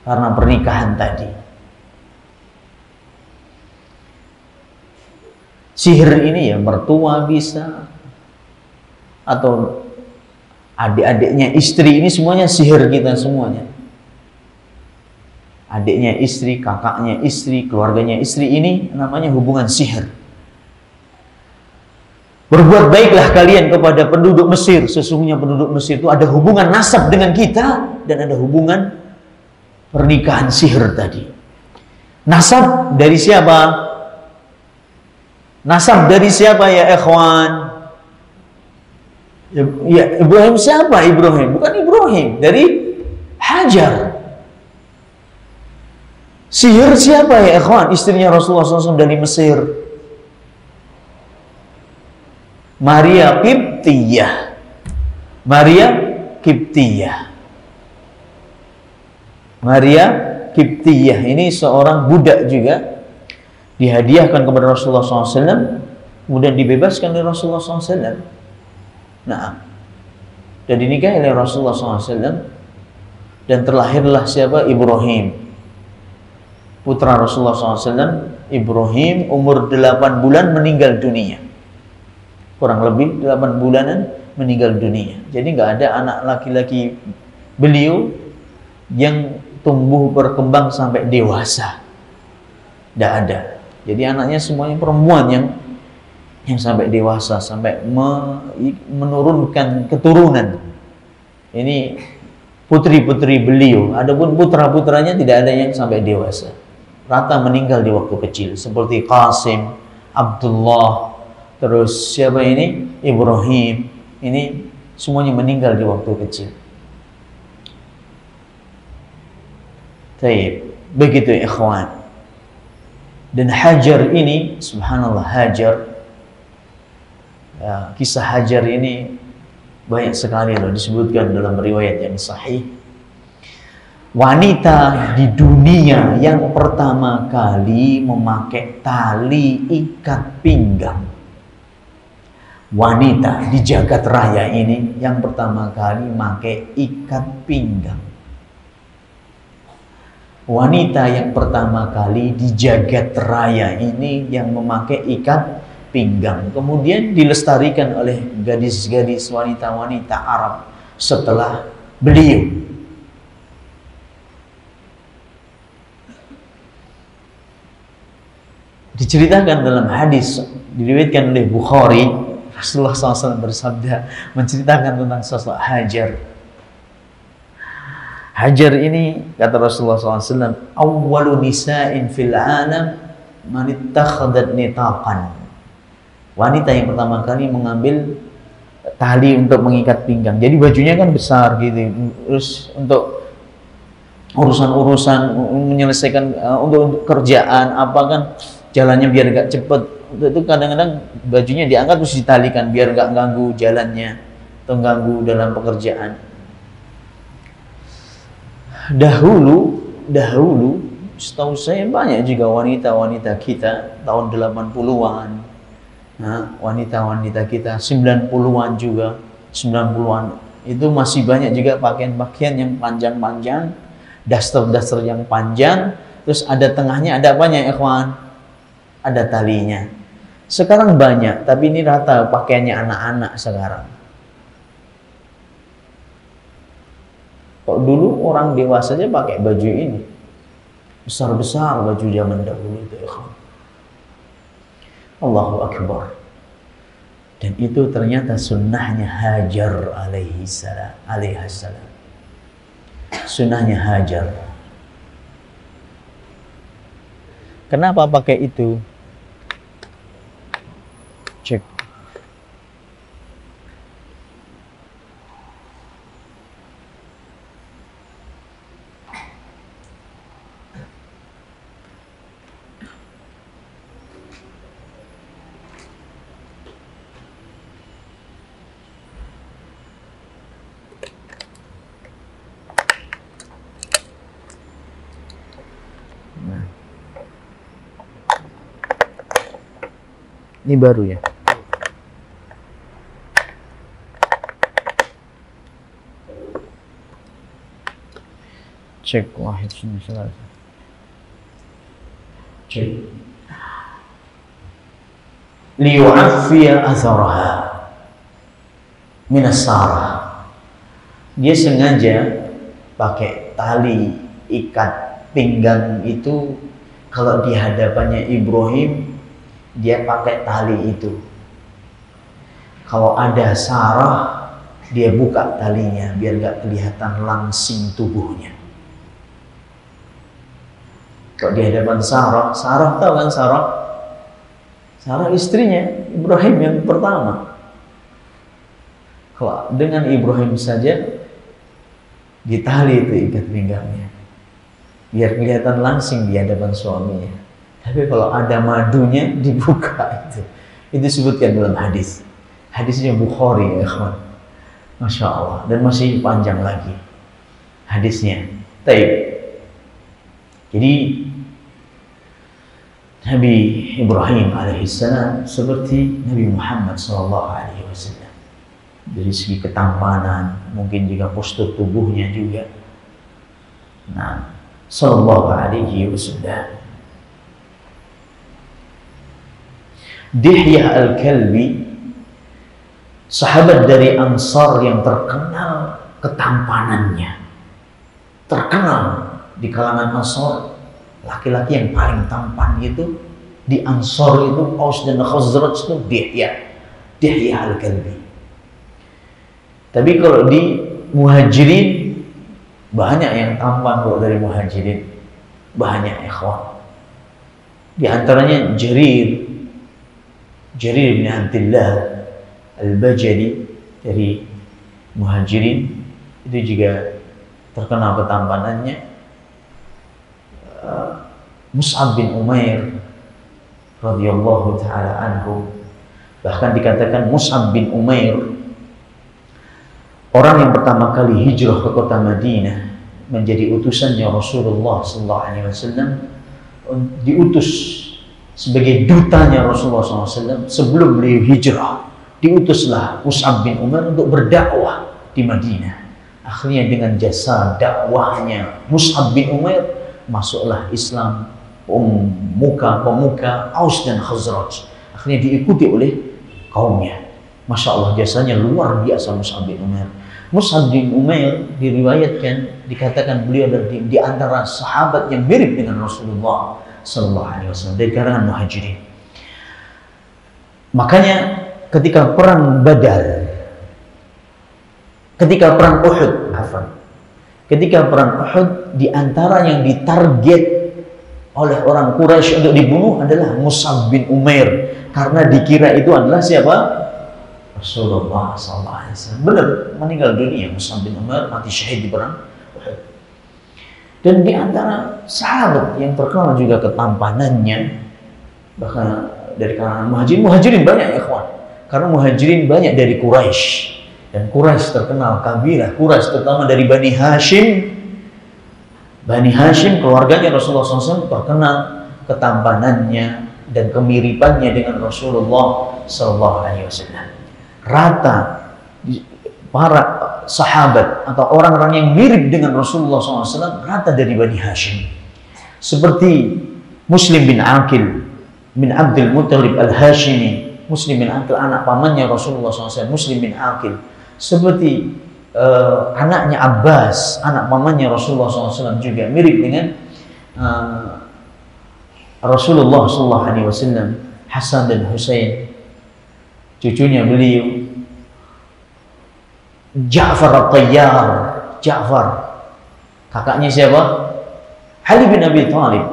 karena pernikahan tadi. Sihir ini ya mertua bisa, atau adik-adiknya istri, ini semuanya sihir kita semuanya. Adiknya istri, kakaknya istri, keluarganya istri, ini namanya hubungan sihir. Berbuat baiklah kalian kepada penduduk Mesir. Sesungguhnya penduduk Mesir itu ada hubungan nasab dengan kita, dan ada hubungan pernikahan sihir tadi. Nasab dari siapa? Nasab dari siapa ya ikhwan? Ya, Ibrahim siapa? Ibrahim, bukan Ibrahim, dari Hajar. Sihir siapa ya ikhwan? Istrinya Rasulullah SAW dari Mesir, Maria Kiptiyah. Maria Kiptiyah. Maria Kiptiyah ini seorang budak juga, dihadiahkan kepada Rasulullah SAW, kemudian dibebaskan oleh Rasulullah SAW. Nah, dan dinikahi oleh Rasulullah SAW, dan terlahirlah siapa? Ibrahim, putra Rasulullah SAW. Ibrahim umur 8 bulan meninggal dunia, kurang lebih 8 bulanan meninggal dunia. Jadi nggak ada anak laki-laki beliau yang tumbuh berkembang sampai dewasa, nggak ada. Jadi anaknya semuanya perempuan yang sampai dewasa, sampai menurunkan keturunan. Ini putri-putri beliau. Adapun putra-putranya tidak ada yang sampai dewasa, rata meninggal di waktu kecil, seperti Qasim, Abdullah, terus siapa ini? Ibrahim. Ini semuanya meninggal di waktu kecil. Baik, begitu ikhwan. Dan Hajar ini, subhanallah, Hajar, ya, kisah Hajar ini banyak sekali loh disebutkan dalam riwayat yang sahih. Wanita di dunia yang pertama kali memakai tali ikat pinggang. Wanita di jagat raya ini yang pertama kali memakai ikat pinggang. Wanita yang pertama kali di jagat raya ini yang memakai ikat pinggang. Kemudian dilestarikan oleh gadis-gadis, wanita-wanita Arab setelah beliau. Diceritakan dalam hadis diriwayatkan oleh Bukhari, Rasulullah SAW bersabda menceritakan tentang sosok Hajar. Hajar ini, kata Rasulullah SAW, awwalu nisa'in fil alam man ittakhadat nitaqan. Wanita yang pertama kali mengambil tali untuk mengikat pinggang. Jadi bajunya kan besar gitu. Terus untuk urusan-urusan menyelesaikan untuk kerjaan apa kan, jalannya biar gak cepet, itu kadang-kadang bajunya diangkat terus ditalikan biar gak ganggu jalannya atau ganggu dalam pekerjaan. Dahulu setahu saya banyak juga wanita-wanita kita tahun 80-an, nah, wanita-wanita kita 90-an juga, 90-an itu masih banyak juga pakaian-pakaian yang panjang-panjang, daster-daster yang panjang, terus ada tengahnya ada apanya ya ikhwan? Ada talinya. Sekarang banyak, tapi ini rata pakaiannya anak-anak sekarang. Kok dulu orang dewasa aja pakai baju ini. Besar-besar baju zaman dahulu itu, ikhwan. Allahu Akbar. Dan itu ternyata sunnahnya Hajar alaihissalam. Sunnahnya Hajar. Kenapa pakai itu? Cek. Ini baru ya. Cek wahid sini selesai. Cek. Liyu'affiya atharaha minas sarah. Dia sengaja pakai tali ikat pinggang itu. Kalau di hadapannya Ibrahim, dia pakai tali itu. Kalau ada Sarah, dia buka talinya biar gak kelihatan langsing tubuhnya. Kalau di hadapan Sarah, Sarah tahu kan Sarah? Sarah istrinya Ibrahim yang pertama. Kalau dengan Ibrahim saja ditali itu ikat pinggangnya, biar kelihatan langsing di hadapan suaminya. Tapi kalau ada madunya dibuka itu disebutkan dalam hadis. Hadisnya Bukhari ya kawan. Masya Allah. Dan masih panjang lagi hadisnya. Taib. Jadi Nabi Ibrahim alaihissalam seperti Nabi Muhammad sallallahu alaihi wasallam. Dari segi ketampanan, mungkin juga postur tubuhnya juga. Nah, sallallahu alaihi wasallam. Dihyah al-Kalbi, sahabat dari Ansar yang terkenal ketampanannya, terkenal di kalangan Ansar, laki-laki yang paling tampan itu di Ansar itu, Aus dan Khazraj itu Dihyah al-Kalbi. Tapi kalau di Muhajirin banyak yang tampan. Kalau dari Muhajirin banyak ikhwan. Di antaranya Jarir bin Abdullah Al-Bajali dari Muhajirin, itu juga terkenal ketampanannya. Mus'ab bin Umair radhiyallahu taala anhu, bahkan dikatakan Mus'ab bin Umair orang yang pertama kali hijrah ke kota Madinah, menjadi utusannya Rasulullah sallallahu alaihi wasallam, diutus sebagai dutanya Rasulullah SAW sebelum beliau hijrah. Diutuslah Mus'ab bin Umar untuk berdakwah di Madinah. Akhirnya dengan jasa dakwahnya Mus'ab bin Umar, masuklah Islam pemuka Aus dan Khazraj. Akhirnya diikuti oleh kaumnya. Masya Allah, jasanya luar biasa Mus'ab bin Umar. Mus'ab bin Umar diriwayatkan, dikatakan beliau di antara sahabat yang mirip dengan Rasulullah sallallahu alaihi wasallam, dari kalangan Muhajirin. Makanya ketika perang Badar, ketika perang Uhud, di antara yang ditarget oleh orang Quraisy untuk dibunuh adalah Mus'ab bin Umair, karena dikira itu adalah siapa? Rasulullah sallallahu alaihi wasallam. Benar, meninggal dunia Mus'ab bin Umair, mati syahid di perang Uhud. Dan di antara sahabat yang terkenal juga ketampanannya, bahkan dari kalangan Muhajirin banyak ya kawan. Karena Muhajirin banyak dari Quraisy, dan Quraisy terkenal, kabilah Quraisy terutama dari Bani Hashim. Bani Hashim, keluarganya Rasulullah SAW, terkenal ketampanannya dan kemiripannya dengan Rasulullah SAW. Rata para sahabat atau orang-orang yang mirip dengan Rasulullah SAW rata dari Bani Hashim, seperti Muslim bin Aqil bin Abdul Muttalib al-Hashimi. Muslim bin Aqil anak pamannya Rasulullah SAW, Muslim bin Aqil. Seperti anaknya Abbas, anak pamannya Rasulullah SAW, juga mirip dengan Rasulullah SAW, Hasan dan Husain, cucunya beliau, Ja'far At-Tayyar, Ja'far, kakaknya siapa? Ali bin Abi Thalib,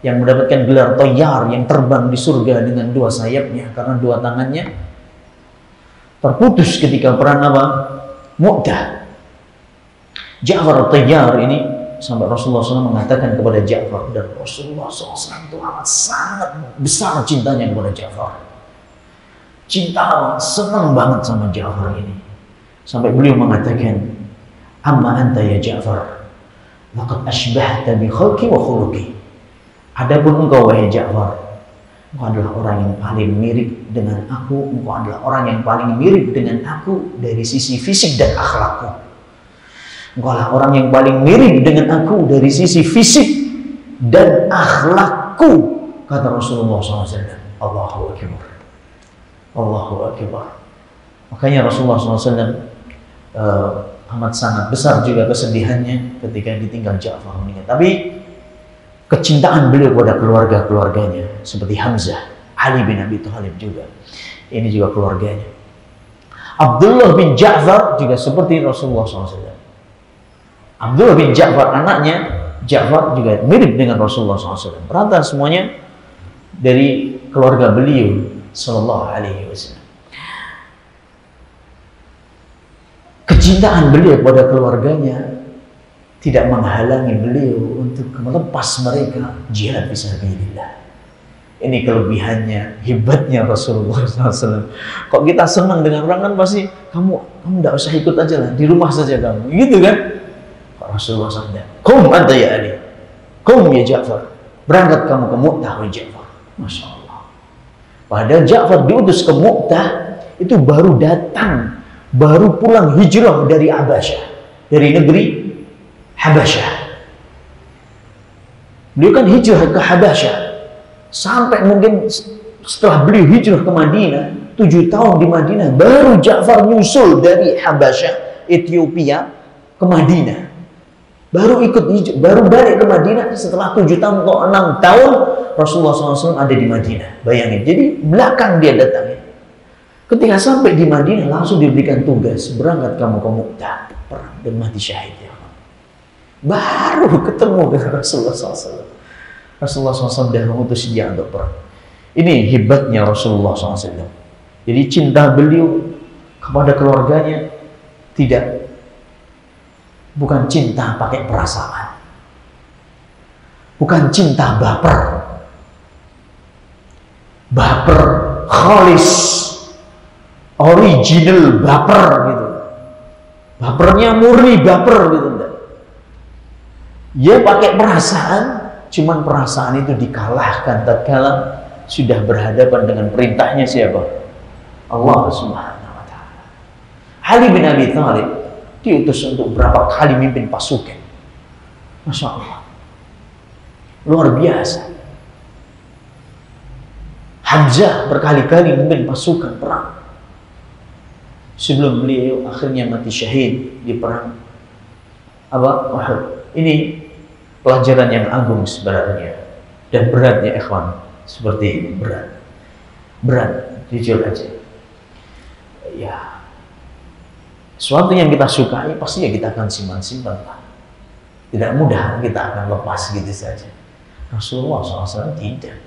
yang mendapatkan gelar Tayyar, yang terbang di surga dengan dua sayapnya karena dua tangannya terputus ketika perang apa? Mu'tah. Ja'far At-Tayyar ini sampai Rasulullah SAW mengatakan kepada Ja'far, dan Rasulullah SAW itu amat sangat besar cintanya kepada Ja'far. Cinta, senang banget sama Ja'far ini. Sampai beliau mengatakan, amma anta ya Ja'far, laqad ashbahta bi khalqi wa khuluqi. Adapun engkau wahai Ja'far, engkau adalah orang yang paling mirip dengan aku, engkau adalah orang yang paling mirip dengan aku dari sisi fisik dan akhlakku. Engkau adalah orang yang paling mirip dengan aku dari sisi fisik dan akhlakku, kata Rasulullah SAW. Allahu Akbar. Allahu Akbar. Makanya Rasulullah SAW amat sangat besar juga kesedihannya ketika ditinggal Ja'far meninggal. Tapi kecintaan beliau kepada keluarga-keluarganya seperti Hamzah, Ali bin Abi Thalib juga, ini juga keluarganya. Abdullah bin Ja'far juga seperti Rasulullah SAW. Abdullah bin Ja'far, anaknya Ja'far, juga mirip dengan Rasulullah SAW. Rata semuanya dari keluarga beliau Sallallahu Alaihi Wasallam. Kecintaan beliau kepada keluarganya tidak menghalangi beliau untuk melepas mereka jihad fisabilillah. Ini kelebihannya, hebatnya Rasulullah SAW. Kok kita senang dengan orang kan pasti kamu tidak usah ikut aja lah, di rumah saja kamu, gitu kan? Kok Rasulullah SAW, "Qum anta ya Ali, qum ya Ja'far, berangkat kamu ke Mu'tah ya Ja'far." Masya Allah. Padahal Ja'far diutus ke Mu'tah itu baru datang, baru pulang hijrah dari Habasyah, dari negeri Habasyah. Beliau kan hijrah ke Habasyah, sampai mungkin setelah beliau hijrah ke Madinah 7 tahun di Madinah, baru Ja'far nyusul dari Habasyah, Ethiopia ke Madinah. Baru ikut hijrah, baru balik ke Madinah setelah 7 tahun atau 6 tahun Rasulullah SAW ada di Madinah. Bayangin, jadi belakang dia datangnya. Ketika sampai di Madinah langsung diberikan tugas, berangkat kamu ke Mu'tah, perang dan mati syahid ya. Baru ketemu dengan Rasulullah SAW. Rasulullah SAW sudah mengutus dia untuk perang. Ini hebatnya Rasulullah SAW. Jadi cinta beliau kepada keluarganya bukan cinta pakai perasaan, bukan cinta baper khalis, original baper gitu. Bapernya murni baper gitu. Ya pakai perasaan, cuman perasaan itu dikalahkan tatkala sudah berhadapan dengan perintahnya siapa? Allah Subhanahu wa taala. Ali bin Abi Thalib diutus untuk berapa kali mimpin pasukan. Masya Allah, luar biasa. Hamzah berkali-kali memimpin pasukan perang sebelum beliau akhirnya mati syahid di perang Uhud. Ini pelajaran yang agung sebenarnya, dan beratnya ikhwan seperti ini, berat jujur aja ya. Sesuatu yang kita sukai pasti ya kita akan simpan lah. Tidak mudah kita akan lepas gitu saja. Rasulullah SAW tidak.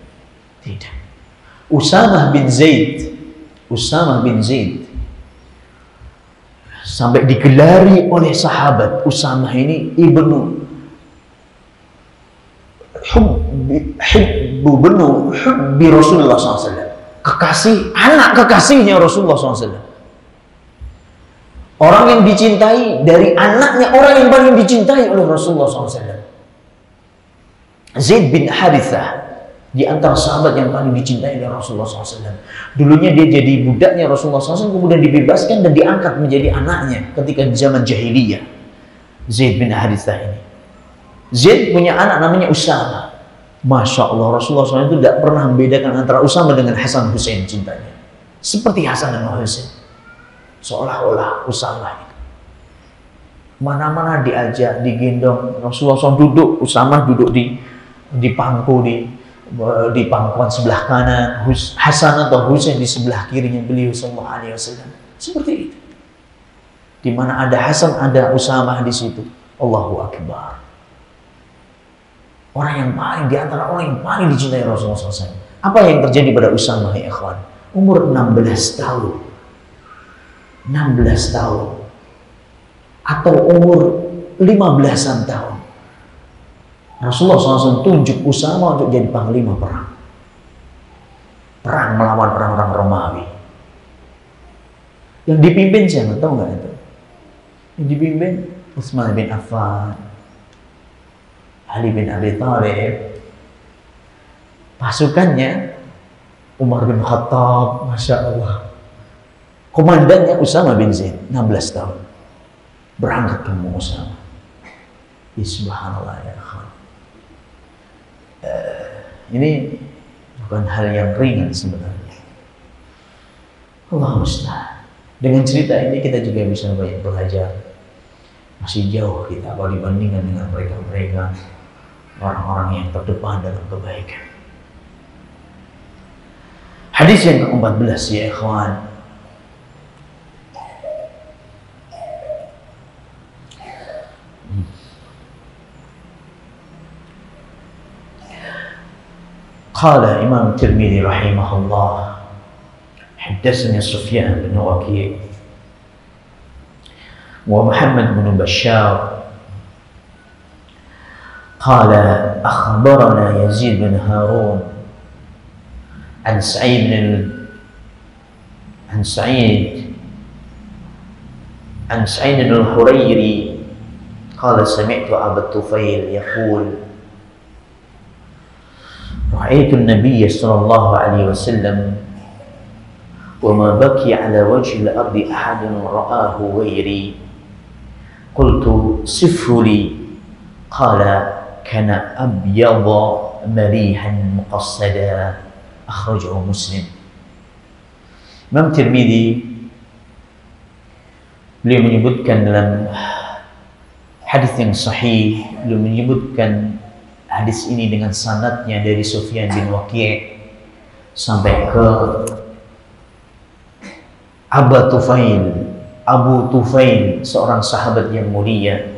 Usamah bin Zaid sampai digelari oleh sahabat, Usamah ini ibnu hubbi Rasulullah SAW, anak kekasihnya Rasulullah SAW. Orang yang dicintai dari anaknya orang yang paling dicintai oleh Rasulullah SAW. Zaid bin Harithah di antara sahabat yang paling dicintai oleh Rasulullah SAW. Dulunya dia jadi budaknya Rasulullah SAW, kemudian dibebaskan dan diangkat menjadi anaknya ketika di zaman jahiliyah. Zaid bin Harithah ini. Zaid punya anak namanya Usama. Masya Allah, Rasulullah SAW itu tidak pernah membedakan antara Usama dengan Hasan Hussein cintanya. Seperti Hasan dan Hussein. Seolah-olah Usama itu mana-mana diajak, digendong. Rasulullah SAW duduk, Usama duduk di di pangkuan sebelah kanan, Hasan atau Husain di sebelah kirinya beliau sallallahu alaihi wasallam. Seperti itu. Di mana ada Hasan, ada Usamah di situ. Allahu Akbar. Orang yang paling di antara orang yang paling dicintai Rasulullah SAW. Apa yang terjadi pada Usamah ya ikhwan? Umur 16 tahun. 16 tahun. Atau umur 15-an tahun. Rasulullah SAW tunjuk Usamah untuk jadi panglima perang. Perang melawan orang-orang Romawi. Yang dipimpin siapa? Tahu nggak itu? Yang dipimpin Utsman bin Affan, Ali bin Abi Thalib. Pasukannya Umar bin Khattab, Masya Allah. Komandannya Usama bin Zaid, 16 tahun. Berangkat kamu Usama. Subhanallah ya akhwan. Ini bukan hal yang ringan sebenarnya. Allah musta'an. Dengan cerita ini kita juga bisa banyak belajar. Masih jauh kita kalau dibandingkan dengan mereka-mereka orang-orang yang terdepan dalam kebaikan. Hadis yang ke-14 ya ikhwan. Qala Imam Tirmidzi rahimahullah, haddatsani Sufyan bin Waki' wa Muhammad bin Bashar qala akhbarana Yazid bin Harun عن سعيد الحريري قال سمعت أبا الطفيل يقول رأيت النبي صلى الله عليه وسلم وما بكي على وجه الأرض أحد رآه غيري قلت صفه لي قال كان أبيض مليحا مقصدا akhrajahu Muslim. Imam Tirmidzi beliau menyebutkan dalam hadis yang sahih, beliau menyebutkan hadis ini dengan sanadnya dari Sufyan bin Waki' sampai ke Abu Tufail, seorang sahabat yang mulia.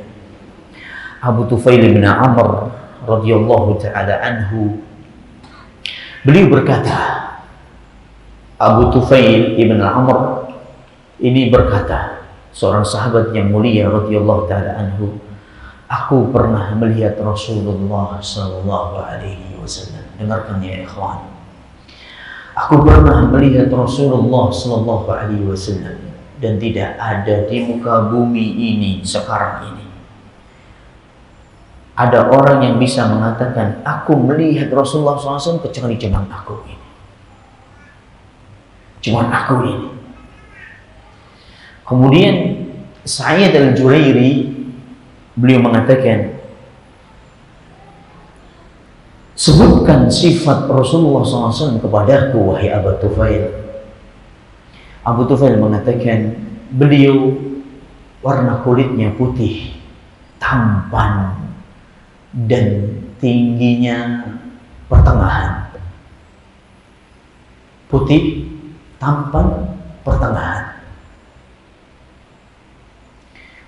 Abu Tufail bin Amr radhiyallahu taala anhu. Beliau berkata, Abu Tufail ibn Amr ini berkata, seorang sahabat yang mulia radhiyallahu taala anhu, aku pernah melihat Rasulullah sallallahu alaihi wasallam. Dengarkan ya ikhwan. Aku pernah melihat Rasulullah sallallahu alaihi wasallam dan tidak ada di muka bumi ini sekarang ini ada orang yang bisa mengatakan aku melihat Rasulullah SAW kecuali cuman aku ini. Cuman aku ini. Kemudian Sa'id al-Jurairi beliau mengatakan, sebutkan sifat Rasulullah SAW kepadaku wahai Abu Tufail. Abu Tufail mengatakan beliau warna kulitnya putih, tampan, dan tingginya pertengahan. Putih, tampan, pertengahan.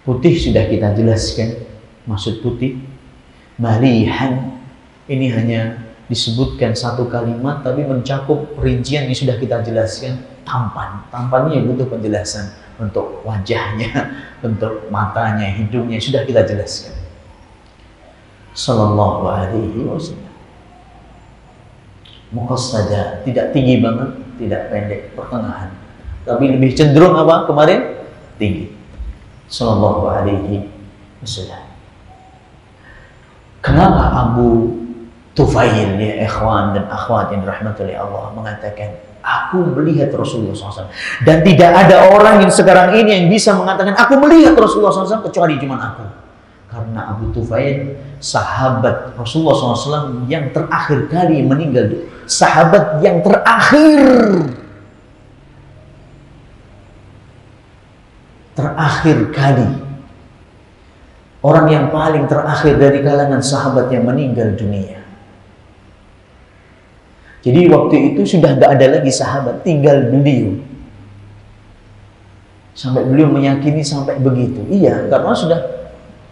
Putih sudah kita jelaskan, maksud putih. Malihan ini hanya disebutkan satu kalimat tapi mencakup rincian yang sudah kita jelaskan. Tampan, tampannya butuh penjelasan untuk wajahnya, untuk matanya, hidungnya sudah kita jelaskan. Sallallahu alaihi wasallam. Muqassada, tidak tinggi banget, tidak pendek, pertengahan. Tapi lebih cenderung apa kemarin? Tinggi. Sallallahu alaihi wasallam. Kenapa Abu Tufail ya ikhwan dan akhwat yang dirahmati oleh Allah mengatakan aku melihat Rasulullah SAW, dan tidak ada orang yang sekarang ini yang bisa mengatakan aku melihat Rasulullah SAW kecuali cuma aku. Karena Abu Tufail sahabat Rasulullah SAW yang terakhir kali meninggal, sahabat yang terakhir kali, orang yang paling terakhir dari kalangan sahabat yang meninggal dunia. Jadi waktu itu sudah gak ada lagi sahabat, tinggal beliau. Sampai beliau meyakini sampai begitu. Iya, karena sudah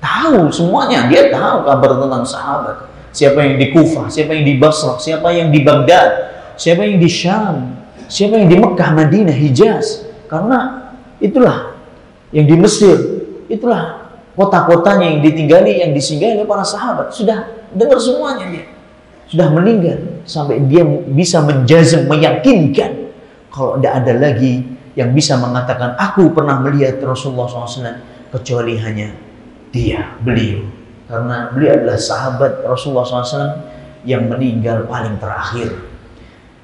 tahu semuanya. Dia tahu kabar tentang sahabat. Siapa yang di Kufah, siapa yang di Basrah, siapa yang di Baghdad, siapa yang di Syam, siapa yang di Mekah, Madinah, Hijaz. Karena itulah yang di Mesir, itulah kota-kotanya yang ditinggali, yang disinggahi oleh para sahabat. Sudah dengar semuanya dia. Sudah meninggal. Sampai dia bisa menjazm, meyakinkan kalau tidak ada lagi yang bisa mengatakan aku pernah melihat Rasulullah SAW kecuali hanya dia, beliau. Karena beliau adalah sahabat Rasulullah SAW yang meninggal paling terakhir.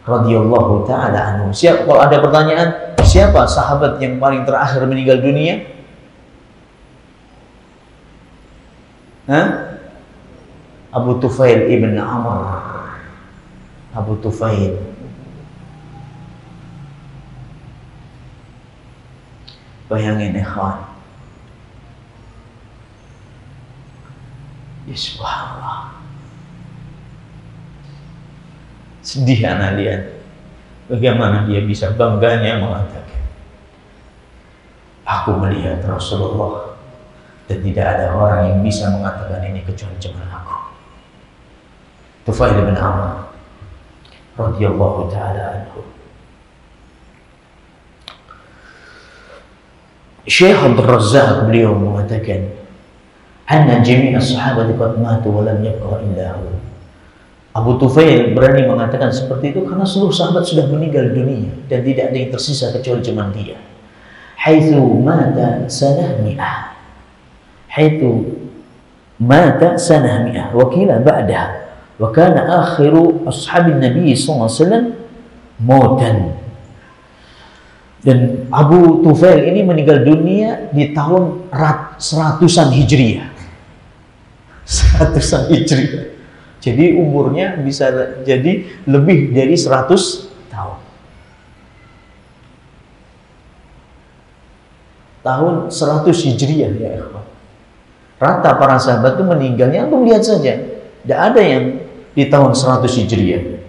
Radhiyallahu ta'ala anhu. Kalau ada pertanyaan, siapa sahabat yang paling terakhir meninggal dunia? Abu Tufail ibn Amr. Abu Tufail. Bayangin ikhwan. Ya subhanallah. Sedih anak lihat. Bagaimana dia bisa bangganya mengatakan, aku melihat Rasulullah dan tidak ada orang yang bisa mengatakan ini kecuali cuma aku. Tufail bin Amr radhiyallahu ta'ala anhu. Syekh Abdul Razzaq beliau mengatakan, anna jami'a sahabati qad matu wa lam yabqa illa hu. Abu Tufail berani mengatakan seperti itu karena seluruh sahabat sudah meninggal dunia dan tidak ada yang tersisa kecuali cuma dia. Haitsu mata sanah mi'ah. Haitsu mata sanah mi'ah wa qila ba'daha. Wa kana akhiru ashabin Nabi sallallahu alaihi wasallam mautan. Dan Abu Tufail ini meninggal dunia di tahun 100-an Hijriah. 100-an Hijriah. Jadi umurnya bisa jadi lebih dari 100 tahun. Tahun 100 Hijriah ya ikhwan. Rata para sahabat itu meninggalnya, antum lihat saja. Tidak ada yang di tahun 100 Hijriah.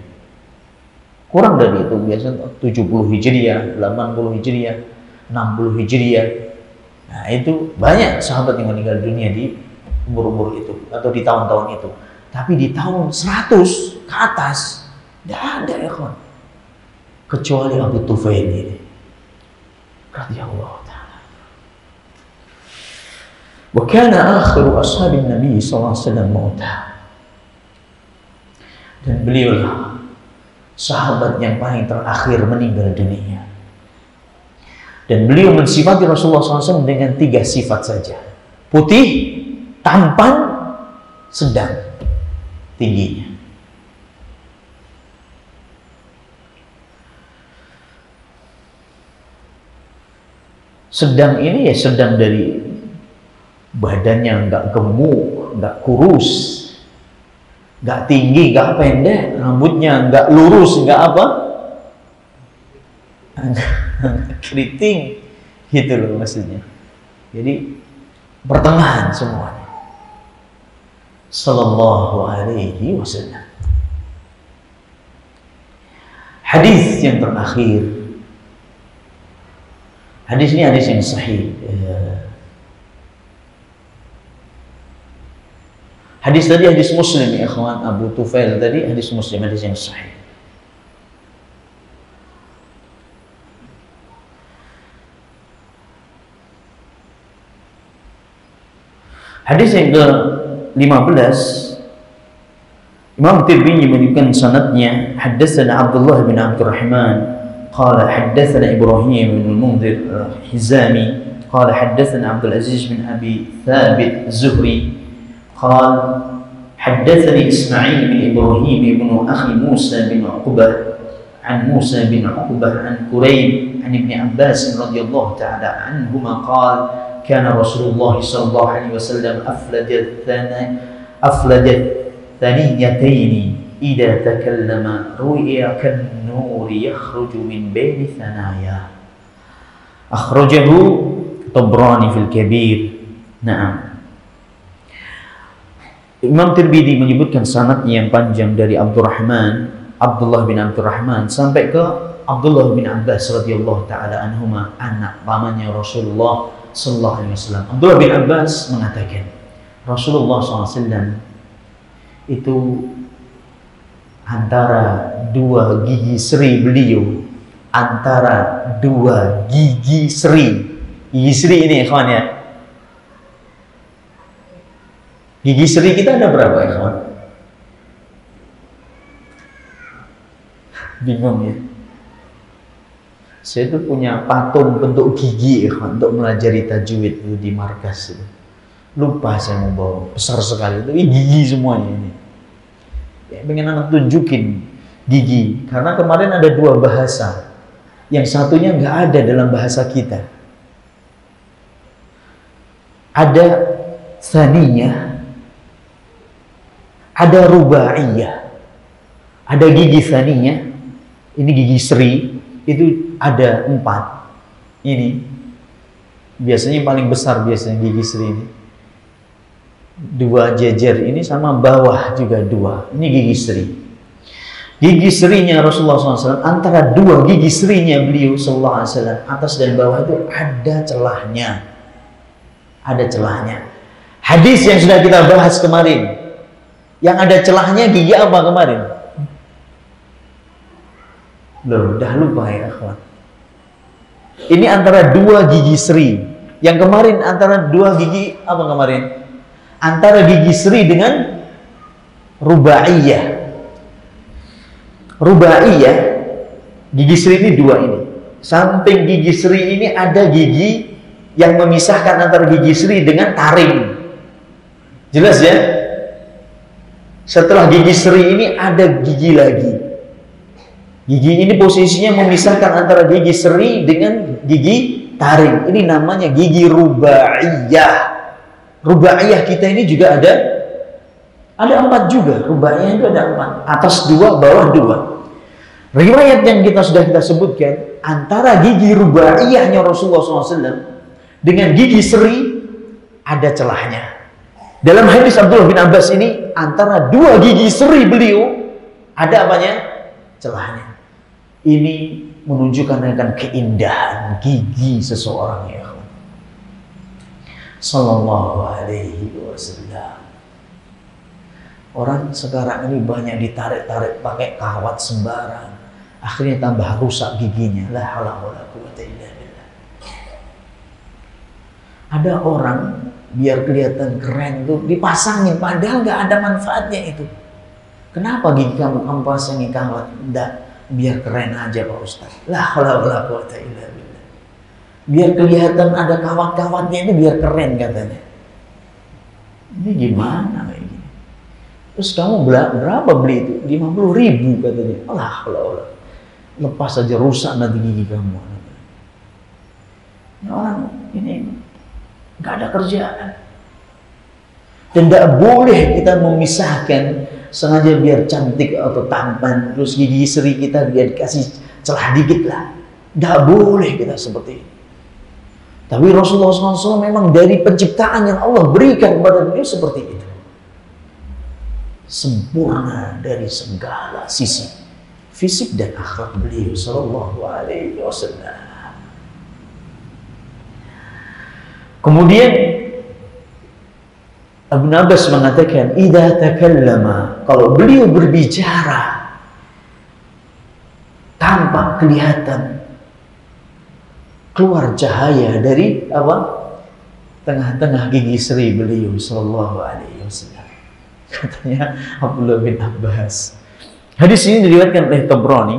Kurang dari itu, biasanya 70 Hijriah, 80 Hijriah, 60 Hijriah. Nah itu banyak sahabat yang meninggal dunia di umur-umur itu atau di tahun-tahun itu. Tapi di tahun 100 ke atas tidak ada ya kawan, kecuali Abu Tufail ini radhiyallahu ta'ala. Wa kana akhiru ashabin Nabi sallallahu alaihi wasallam mautah. Dan beliaulah sahabat yang paling terakhir meninggal dunia. Dan beliau mensifati Rasulullah SAW dengan 3 sifat saja. Putih, tampan, sedang tingginya. Sedang ini ya sedang dari badannya nggak gemuk, nggak kurus, nggak tinggi, nggak pendek, rambutnya nggak lurus, nggak apa, keriting, gitu loh maksudnya. Jadi pertengahan semuanya. Sallallahu alaihi wasallam. Hadis yang terakhir. Hadis ini hadis yang sahih. Hadis tadi hadis Muslim ya ikhwan. Abu Tufail tadi hadis Muslim, hadis yang sahih. Hadis yang ke-15, Imam Tirmidzi menyebutkan sanadnya, haddatsana Abdullah bin Abdurrahman qala haddatsana Ibrahim bin Munzir Hizami qala haddatsana Abdul Aziz bin Abi Thabit Zuhri qala haddatsani Ismail bin Ibrahim bin akhi Musa bin Uqbah an Musa bin Uqbah an Quraib an Ibn Abbas radhiyallahu ta'ala anhuma qala كان رسول الله صلى الله عليه وسلم أفلج الثنيتين إذا تكلم رؤيا كالنور يخرج من بين ثنايا أخرجه طبراني في الكبير. نعم. Imam Tirmidzi menyebutkan sanadnya yang panjang dari Abdurrahman Abdullah bin Abdurrahman sampai ke Abdullah bin Abbas radhiyallahu taala anhuma, anak pamannya Rasulullah sallallahu alaihi wasallam. Abdullah bin Abbas mengatakan, Rasulullah SAW itu antara dua gigi seri beliau, antara dua gigi seri. Gigi seri ini ikhwan ya. Gigi seri kita ada berapa ikhwan? Bingung ya. Saya tuh punya patung bentuk gigi ikhwan untuk melajari tajwid itu di markas itu. Lupa saya mau bawa, besar sekali itu gigi semuanya ini. Ya, pengen anak tunjukin gigi karena kemarin ada dua bahasa, yang satunya nggak ada dalam bahasa kita. Ada tsaniyah, ada rubaiyah. Ada gigi tsaniyah, ini gigi seri, itu ada 4. Ini biasanya yang paling besar, biasanya gigi seri ini 2 jejer ini, sama bawah juga 2. Ini gigi seri. Gigi serinya Rasulullah SAW, antara 2 gigi serinya beliau Sallallahu Alaihi Wasallam, atas dan bawah itu ada celahnya. Ada celahnya. Hadis yang sudah kita bahas kemarin, yang ada celahnya gigi apa kemarin? Loh, udah lupa ya akhwan. Ini antara 2 gigi seri. Yang kemarin antara 2 gigi apa kemarin? Antara gigi seri dengan rubaiyah. Rubaiyah, gigi seri ini 2 ini. Samping gigi seri ini ada gigi yang memisahkan antara gigi seri dengan taring. Jelas ya? Setelah gigi seri ini ada gigi lagi. Gigi ini posisinya memisahkan antara gigi seri dengan gigi taring. Ini namanya gigi rubaiyah. Rubaiyah kita ini juga ada 4 juga. Rubaiyah itu ada 4. Atas 2, bawah 2. Riwayat yang sudah kita sebutkan, antara gigi rubaiyahnya Rasulullah SAW dengan gigi seri ada celahnya. Dalam hadis Abdullah bin Abbas ini, antara 2 gigi seri beliau ada apanya? Celahnya. Ini menunjukkan akan keindahan gigi seseorang ya. Sallallahu alaihi wasallam. Orang sekarang ini banyak ditarik-tarik pakai kawat sembarang, akhirnya tambah rusak giginya. La haula wala quwwata illa billah. Ada orang biar kelihatan keren tuh dipasangin, padahal nggak ada manfaatnya itu. Kenapa gigi kamu pasangin kawat? Enggak, biar keren aja Pak Ustaz. La haula wala quwwata illa billah. Biar kelihatan ada kawat-kawatnya ini, biar keren katanya. Ini gimana kayak gini? Terus kamu berapa beli itu? 50.000 katanya. Allah. Lepas aja rusak nanti gigi kamu. Ini orang ini nggak ada kerjaan. Dan tidak boleh kita memisahkan sengaja biar cantik atau tampan, terus gigi seri kita biar dikasih celah dikit lah. Tidak boleh kita seperti ini. Tapi Rasulullah SAW memang dari penciptaan yang Allah berikan kepada beliau seperti itu. Sempurna dari segala sisi. Fisik dan akhlak beliau Sallallahu Alaihi Wasallam. Kemudian Ibn Abbas mengatakan, idza takallama, kalau beliau berbicara tampak kelihatan keluar cahaya dari apa? Tengah-tengah gigi seri beliau Sallallahu Alaihi Wasallam. Katanya Abdullah bin Abbas. Hadis ini diriwayatkan oleh Tabrani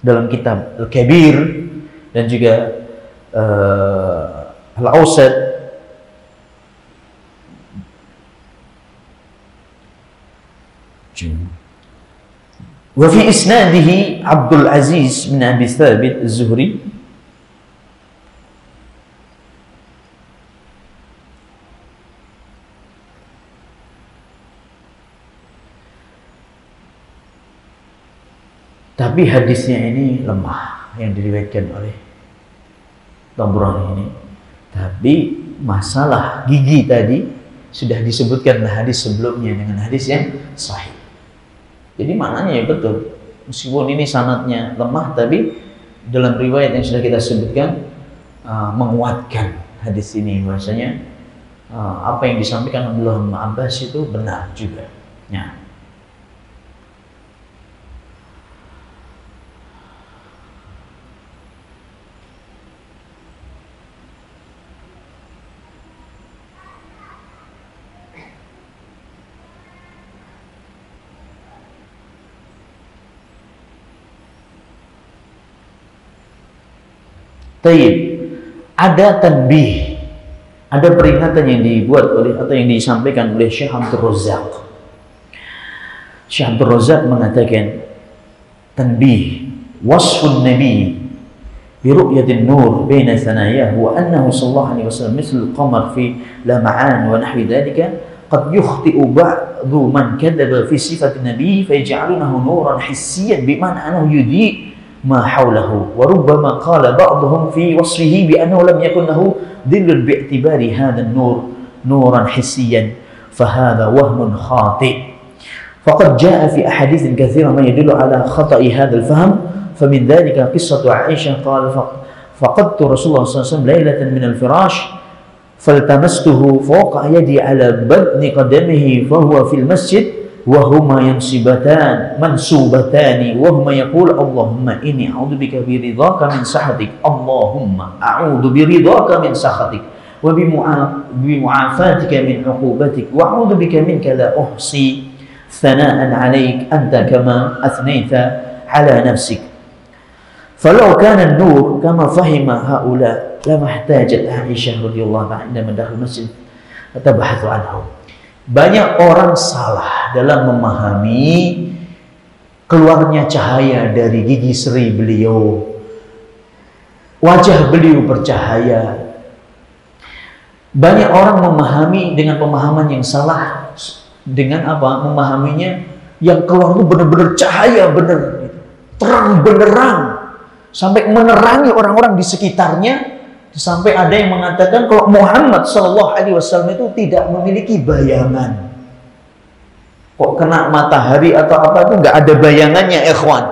dalam kitab Al-Kabir dan juga Al-Awsat. Wa fi isnadihi Abdul Aziz bin Abi Thabit Az-Zuhri. Tapi hadisnya ini lemah yang diriwayatkan oleh Tabrani ini. Tapi masalah gigi tadi sudah disebutkan hadis sebelumnya dengan hadis yang sahih. Jadi maknanya ya betul. Meskipun ini sanadnya lemah, tapi dalam riwayat yang sudah kita sebutkan menguatkan hadis ini bahwasanya apa yang disampaikan Abdullah bin Abbas itu benar juga. Ya. Tayyib, ada tanbih, ada peringatan yang dibuat oleh atau yang disampaikan oleh Syekh Abdul Razzaq. Syekh Abdul Razzaq mengatakan tanbih wasfun nabi bi ru'yatin nur baina thanayahu wa annahu sallallahu alaihi wasallam misl al-qamar fi lam'an wa nahwi dhalika qad yukhti'u ba'dhu man kadzaba fi sifati nabi fa yaj'alunahu nuran hissiyan bi ma'na annahu yudhi ma hawlahu wa rubbama qala ba'dhum fi wasfihi bi annahu lam yakun lahu dhillun bi'tibari hadha an-nur nuran hissiyan fa hadha wahmun khati' faqad jaa fi ahadits katsira ma yadullu ala khata'i hadha al-fahm famin dhalika qissatu Aisyah qala faqadtu Rasulullah sallallahu alaihi wasallam laylatan min al-firash faltamastuhu fawqa yadi ala badni qadamihi fa huwa fil masjid وهما ينصبتان منصوبتان وهما يقول اللهم إني أعوذ بك برضاك من سخطك اللهم أعوذ برضاك من سخطك وبمعافاتك من عقوبتك وأعوذ بك منك لا أحصي ثناء عليك أنت كما أثنيت على نفسك فلو كان النور كما فهم هؤلاء لما احتاجت عائشة رضي الله عنها عندما دخل المسجد فتبحث عنه. Banyak orang salah dalam memahami keluarnya cahaya dari gigi seri beliau. Wajah beliau bercahaya. Banyak orang memahami dengan pemahaman yang salah. Dengan apa? Memahaminya yang keluar itu benar-benar cahaya, benar, terang benerang, sampai menerangi orang-orang di sekitarnya. Sampai ada yang mengatakan kalau Muhammad Shallallahu Alaihi Wasallam itu tidak memiliki bayangan. Kok kena matahari atau apa itu nggak ada bayangannya, ikhwan.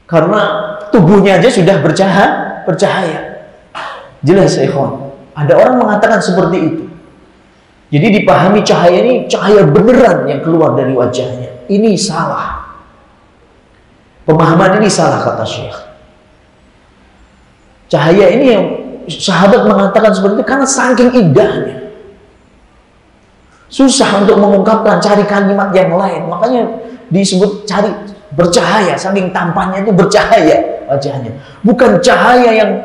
Karena tubuhnya aja sudah bercahaya. Jelas, ikhwan. Ada orang mengatakan seperti itu. Jadi dipahami cahaya ini cahaya beneran yang keluar dari wajahnya. Ini salah. Pemahaman ini salah, kata Syekh. Cahaya ini yang sahabat mengatakan seperti itu karena saking indahnya. Susah untuk mengungkapkan, cari kalimat yang lain. Makanya disebut cari bercahaya, saking tampannya itu bercahaya wajahnya. Bukan cahaya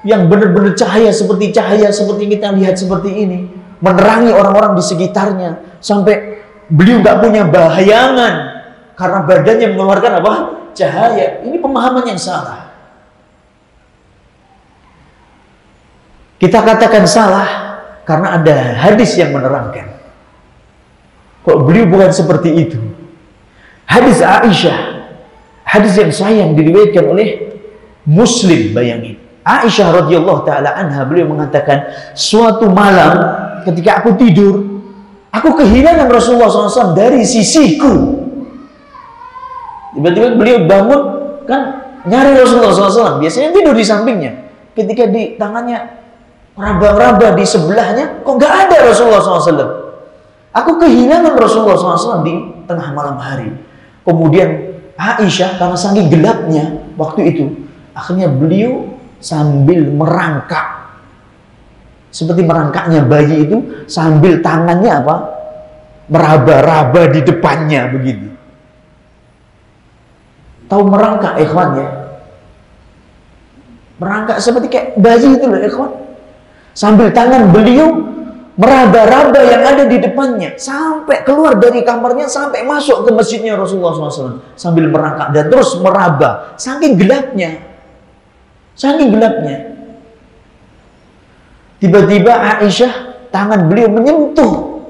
yang benar-benar cahaya seperti kita lihat seperti ini. Menerangi orang-orang di sekitarnya. Sampai beliau nggak punya bayangan. Karena badannya mengeluarkan apa? Cahaya. Ini pemahaman yang salah. Kita katakan salah karena ada hadis yang menerangkan. Kok beliau bukan seperti itu? Hadis Aisyah, hadis yang sahih yang diriwayatkan oleh Muslim, bayangin. Aisyah radhiyallahu taala anha, beliau mengatakan, suatu malam ketika aku tidur, aku kehilangan Rasulullah SAW dari sisiku. Tiba-tiba beliau bangun, kan nyari Rasulullah SAW. Biasanya tidur di sampingnya. Ketika di tangannya raba-raba di sebelahnya, kok nggak ada Rasulullah SAW. Aku kehilangan Rasulullah SAW di tengah malam hari. Kemudian Aisyah, karena saking gelapnya waktu itu, akhirnya beliau sambil merangkak, seperti merangkaknya bayi itu, sambil tangannya apa? Meraba-raba di depannya begitu. Tahu merangkak, ikhwan ya? Merangkak seperti kayak bayi itu loh, ikhwan. Sambil tangan beliau meraba-raba yang ada di depannya, sampai keluar dari kamarnya, sampai masuk ke masjidnya Rasulullah SAW, sambil merangkak dan terus meraba, saking gelapnya. Tiba-tiba Aisyah, tangan beliau menyentuh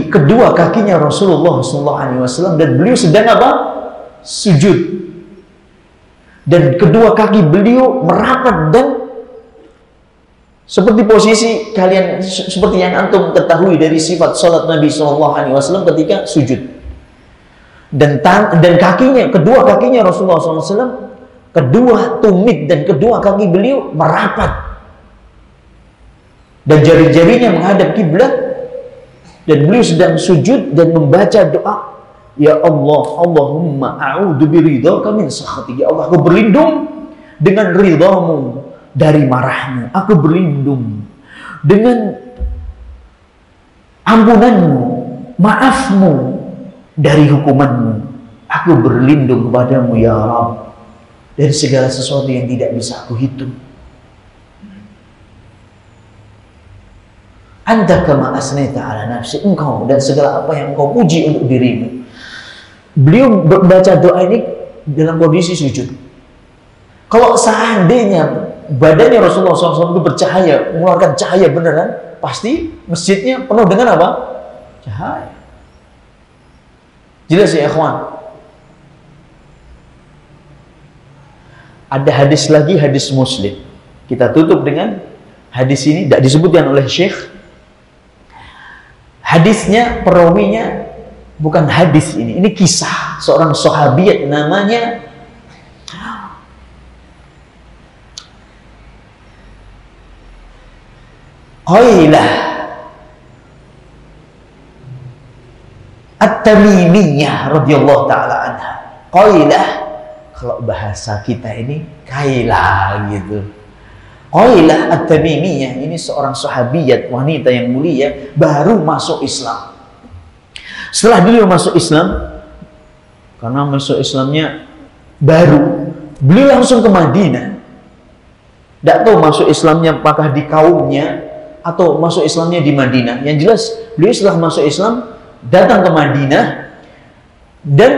kedua kakinya Rasulullah SAW, dan beliau sedang apa? Sujud. Dan kedua kaki beliau merapat dan Seperti posisi kalian, seperti yang antum ketahui dari sifat salat Nabi SAW ketika sujud. Dan kakinya, kedua kakinya Rasulullah SAW, kedua tumit dan kedua kaki beliau merapat. Dan jari-jarinya menghadap kiblat. Dan beliau sedang sujud dan membaca doa, ya Allah, Allahumma a'udhu biridhaka min sakhatik. Ya Allah, aku berlindung dengan ridhamu dari marahmu. Aku berlindung dengan ampunanmu, maafmu dari hukumanmu. Aku berlindung kepadamu ya Rabb dari segala sesuatu yang tidak bisa aku hitung. Anta kama asnaita ala nafsi, engkau dan segala apa yang engkau puji untuk dirimu. Beliau membaca doa ini dalam kondisi sujud. Kalau seandainya badannya Rasulullah SAW itu bercahaya, mengeluarkan cahaya beneran, pasti masjidnya penuh dengan apa? Cahaya. Jelas ya ikhwan? Ada hadis lagi, hadis Muslim. Kita tutup dengan hadis ini, tidak disebutkan oleh Syekh. Hadisnya, perawinya bukan hadis ini kisah seorang sahabiat namanya Qailah At-Tamimiyah radhiyallahu ta'ala anha. Qailah, kalau bahasa kita ini Kailah gitu. Qailah At-Tamimiyah ini seorang sahabiyat, wanita yang mulia, baru masuk Islam. Setelah beliau masuk Islam, karena masuk Islamnya baru, beliau langsung ke Madinah. Tidak tahu masuk Islamnya apakah di kaumnya atau masuk Islamnya di Madinah. Yang jelas beliau setelah masuk Islam datang ke Madinah, dan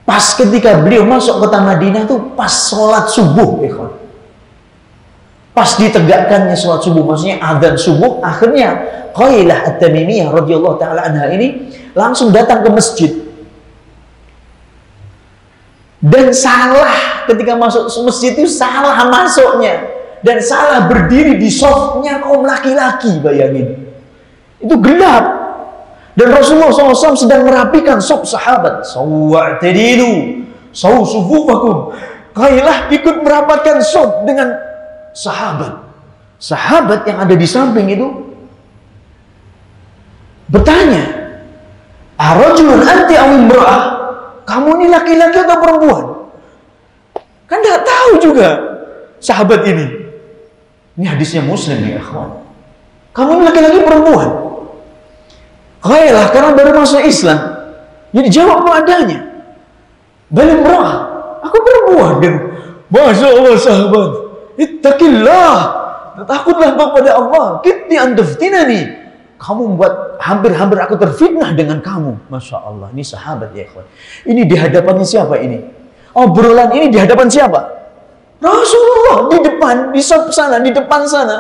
pas ketika beliau masuk kota Madinah tuh pas sholat subuh, pas ditegakkannya sholat subuh, maksudnya adzan subuh, akhirnya Qailah At-Tamimiyah radhiyallahu ta'ala anha ini langsung datang ke masjid. Dan salah ketika masuk masjid itu, salah masuknya dan salah berdiri di safnya kaum laki-laki. Bayangin, itu gelap dan Rasulullah SAW sedang merapikan saf sahabat. Sawwa'tadilu saw sufufakum. Qailah ikut merapatkan saf dengan sahabat yang ada di samping itu bertanya, arajulun anti aw imra'ah, kamu ini laki-laki atau perempuan? Kan tidak tahu juga sahabat ini. Ini hadisnya Muslim ya akhwan. Kamu ini laki-laki perempuan? Qailah karena baru masuk Islam, jadi jawab adanya. Bal imra'ah, aku perempuan. Masya Allah sahabat, ittaqillah, takutlah kepada Allah. Kitti andaftinani, kamu membuat hampir-hampir aku terfitnah dengan kamu. Masya Allah, ini sahabat ya ikhwan. Ini di hadapannya siapa ini? Obrolan ini di hadapan siapa? Rasulullah di depan, di sana, di depan sana,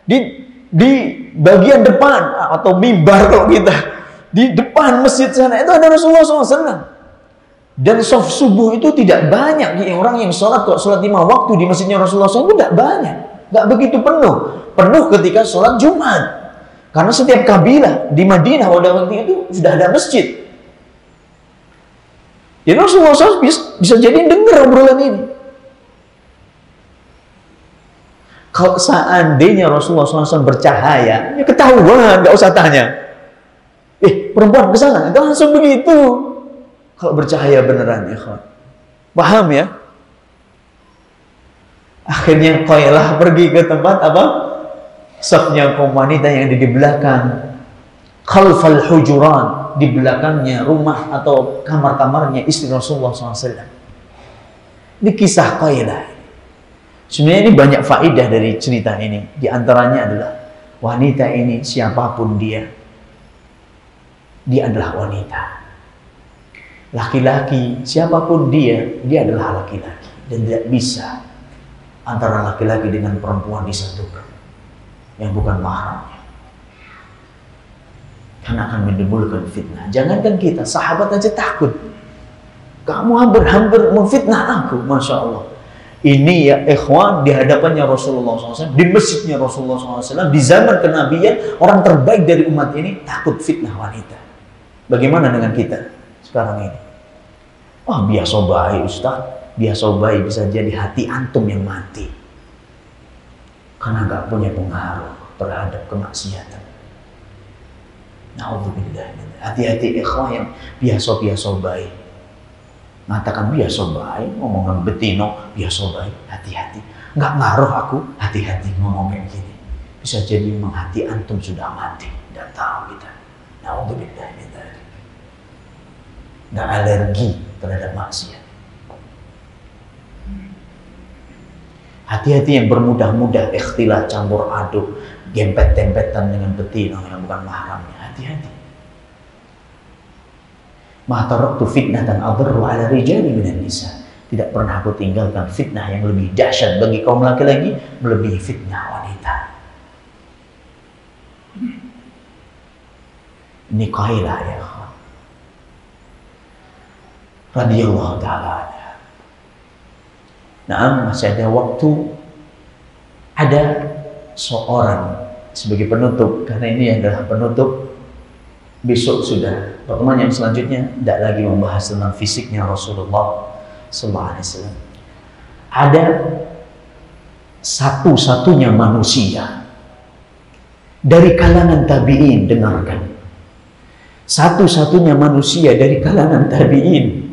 di bagian depan atau mimbar kalau kita, di depan masjid sana itu ada Rasulullah SAW. Dan saf subuh itu tidak banyak orang yang sholat. Kok sholat 5 waktu di masjidnya Rasulullah SAW itu tidak banyak, nggak begitu penuh ketika sholat Jumat. Karena setiap kabilah di Madinah pada waktu itu sudah ada masjid. Jadi Rasulullah SAW bisa jadi dengar obrolan ini. Kalau seandainya Rasulullah SAW bercahaya, ya ketahuan, nggak usah tanya. Perempuan ke sana, itu langsung begitu. Kalau bercahaya beneran, ya kawan. Paham ya? Akhirnya Qailah pergi ke tempat apa? Safnya kaum wanita yang ada di belakang, khalfal hujuran, di belakangnya rumah atau kamar-kamarnya istri Rasulullah SAW. Ini kisah Qailah. Sebenarnya ini banyak faedah dari cerita ini. Di antaranya adalah wanita ini siapapun dia adalah wanita. Laki-laki siapapun dia adalah laki-laki, dan tidak bisa antara laki-laki dengan perempuan disatukan yang bukan mahramnya, karena akan menimbulkan fitnah. Jangankan kita, sahabat aja takut. Kamu hampir memfitnah aku, masya Allah. Ini ya ikhwan, di hadapannya Rasulullah SAW, di masjidnya Rasulullah SAW, di zaman kenabian, orang terbaik dari umat ini takut fitnah wanita. Bagaimana dengan kita sekarang ini? Wah, biasa baik Ustaz, biasa baik, bisa jadi hati antum yang mati karena nggak punya pengaruh terhadap kemaksiatan. Na'udzubillah. Hati-hati ikhwah yang biasa-biasa baik. Mengatakan biasa baik, ngomongan betino, biasa baik, hati-hati. Nggak ngaruh aku, hati-hati ngomong kayak gini. Bisa jadi memang hati antum sudah mati, tidak tahu kita. Na'udzubillah. Nggak alergi terhadap maksiat. Hati-hati yang bermudah-mudah ikhtilat, campur aduk, gempet-tempetan dengan betina yang bukan mahramnya. Hati-hati. Ma taraktu fitnatan adarru ala rijali minan nisa. Tidak pernah aku tinggalkan fitnah yang lebih dahsyat bagi kaum laki-laki melebihi fitnah wanita. Ini kaidah ya. Radhiyallahu ta'ala. Nah, masih ada waktu. Ada seorang sebagai penutup, karena ini adalah penutup. Besok sudah pertemuan yang selanjutnya tidak lagi membahas tentang fisiknya Rasulullah SAW. Ada satu-satunya manusia dari kalangan tabi'in, dengarkan. Satu-satunya manusia dari kalangan tabi'in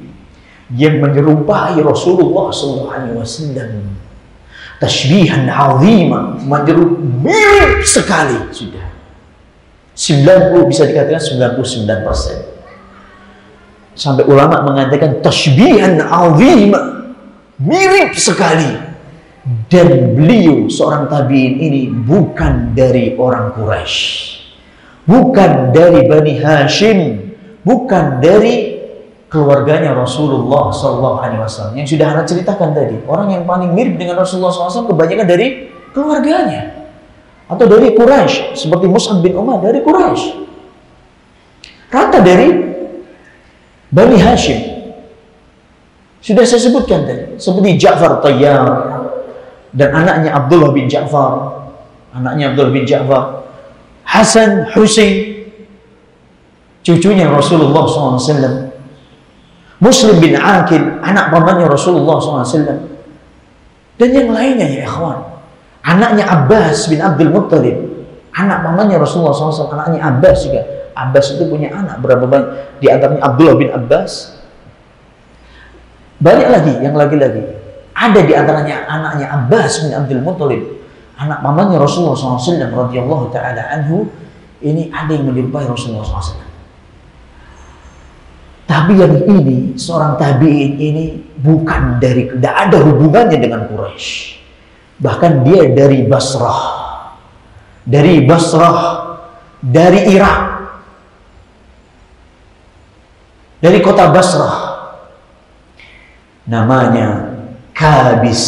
yang menyerupai Rasulullah SAW tashbihan azima, mirip sekali. Sudah 90, bisa dikatakan 99%. Sampai ulama mengatakan tashbihan azima, mirip sekali. Dan beliau seorang tabi'in ini bukan dari orang Quraisy, bukan dari Bani Hashim, bukan dari keluarganya Rasulullah SAW, yang sudah Anda ceritakan tadi. Orang yang paling mirip dengan Rasulullah SAW kebanyakan dari keluarganya atau dari Quraisy, seperti Mus'ab bin Umair dari Quraisy, rata dari Bani Hashim. Sudah saya sebutkan tadi, seperti Ja'far Tayyar dan anaknya Abdullah bin Ja'far, Hasan, Husain, cucunya Rasulullah SAW, Muslim bin Aqil, anak pamannya Rasulullah SAW, dan yang lainnya ya ikhwan. Anaknya Abbas bin Abdul Muttalib, anak pamannya Rasulullah SAW, anaknya Abbas juga. Abbas itu punya anak berapa banyak? Di antaranya Abdullah bin Abbas. Banyak lagi yang lagi-lagi. Ada di antaranya anaknya Abbas bin Abdul Muttalib, anak pamannya Rasulullah SAW radhiyallahu ta'ala anhu. Ini ada yang menyerupai Rasulullah SAW. Tapi yang ini, seorang tabi'in ini bukan dari, tidak ada hubungannya dengan Quraisy. Bahkan dia dari Basrah. Dari Irak. Dari kota Basrah. Namanya Kabis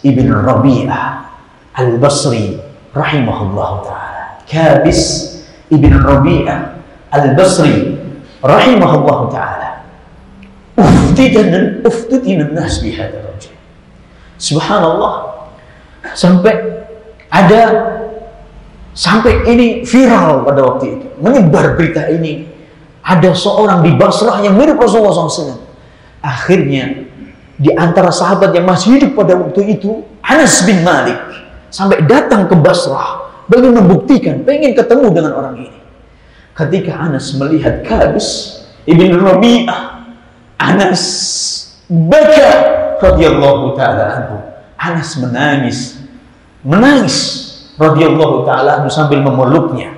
ibn Rabi'ah al-Basri rahimahullah ta'ala. Kabis ibn Rabi'ah al-Basri rahimahullah ta'ala. Uftitina nas bihadza rajul. Subhanallah. Sampai ini viral pada waktu itu, menyebar berita ini. Ada seorang di Basrah yang mirip Rasulullah SAW. Akhirnya di antara sahabat yang masih hidup pada waktu itu, Anas bin Malik sampai datang ke Basrah bagi membuktikan, pengen ketemu dengan orang ini. Ketika Anas melihat Kabis ibn Rabi'ah, Anas baka radhiyallahu ta'ala anhu. Anas menangis radhiyallahu ta'ala anhu sambil memeluknya.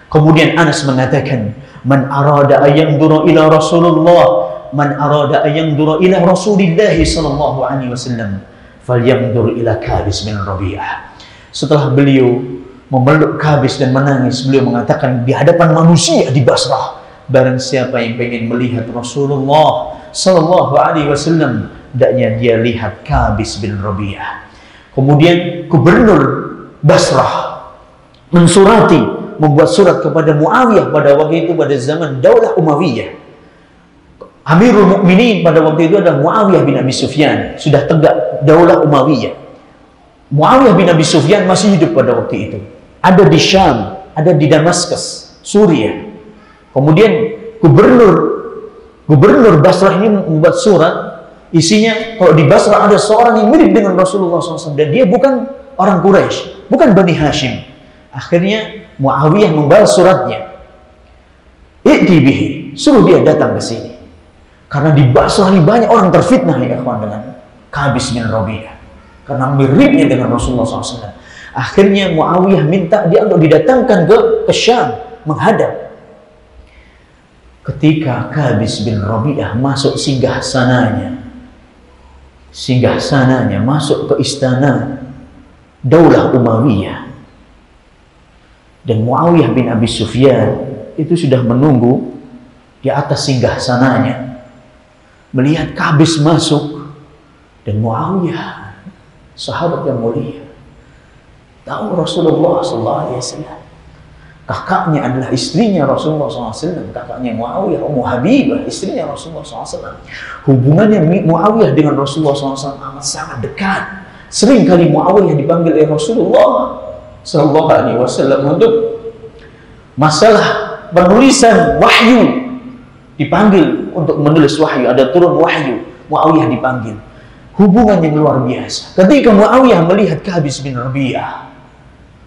Kemudian Anas mengatakan, man arada ayanzura ila Rasulullah, man arada ayanzura ila Rasulillah sallallahu alaihi wasallam, falyanzur ila Kabis bin Rabi'ah. Setelah beliau memeluk Kabis dan menangis, beliau mengatakan di hadapan manusia di Basrah, barang siapa yang pengen melihat Rasulullah sallallahu alaihi wasallam, hendaknya dia lihat Kabis bin Rabi'ah. Kemudian gubernur Basrah membuat surat kepada Muawiyah pada waktu itu, pada zaman Daulah Umayyah. Amirul Mukminin pada waktu itu adalah Muawiyah bin Abi Sufyan. Sudah tegak daulah Umayyah. Muawiyah bin Abi Sufyan masih hidup pada waktu itu. Ada di Syam, ada di Damaskus, Suriah. Kemudian gubernur Basrah ini membuat surat, isinya kalau di Basrah ada seorang yang mirip dengan Rasulullah SAW, dan dia bukan orang Quraisy, bukan Bani Hashim. Akhirnya Muawiyah membalas suratnya. I'ti bihi, suruh dia datang ke sini. Karena di Basrah ini banyak orang terfitnah ya ikhwan dengan Qabis bin Rabi'ah. Karena miripnya dengan Rasulullah SAW. Akhirnya Muawiyah minta dia untuk didatangkan ke Syam, menghadap. Ketika Qabis bin Rabi'ah masuk singgah sananya, masuk ke istana daulah Umayyah, dan Muawiyah bin Abi Sufyan itu sudah menunggu di atas singgah sananya. Melihat Qabis masuk, dan Muawiyah, sahabat yang mulia, tahu Rasulullah SAW, kakaknya adalah istrinya Rasulullah SAW, kakaknya Muawiyah, Ummu Habibah, istrinya Rasulullah SAW. Hubungannya Muawiyah dengan Rasulullah SAW amat sangat dekat. Sering kali Muawiyah dipanggil oleh Rasulullah SAW untuk masalah penulisan wahyu, dipanggil untuk menulis wahyu, ada turun wahyu, Muawiyah dipanggil. Hubungan yang luar biasa. Ketika Muawiyah melihat Qabis bin Rabi'ah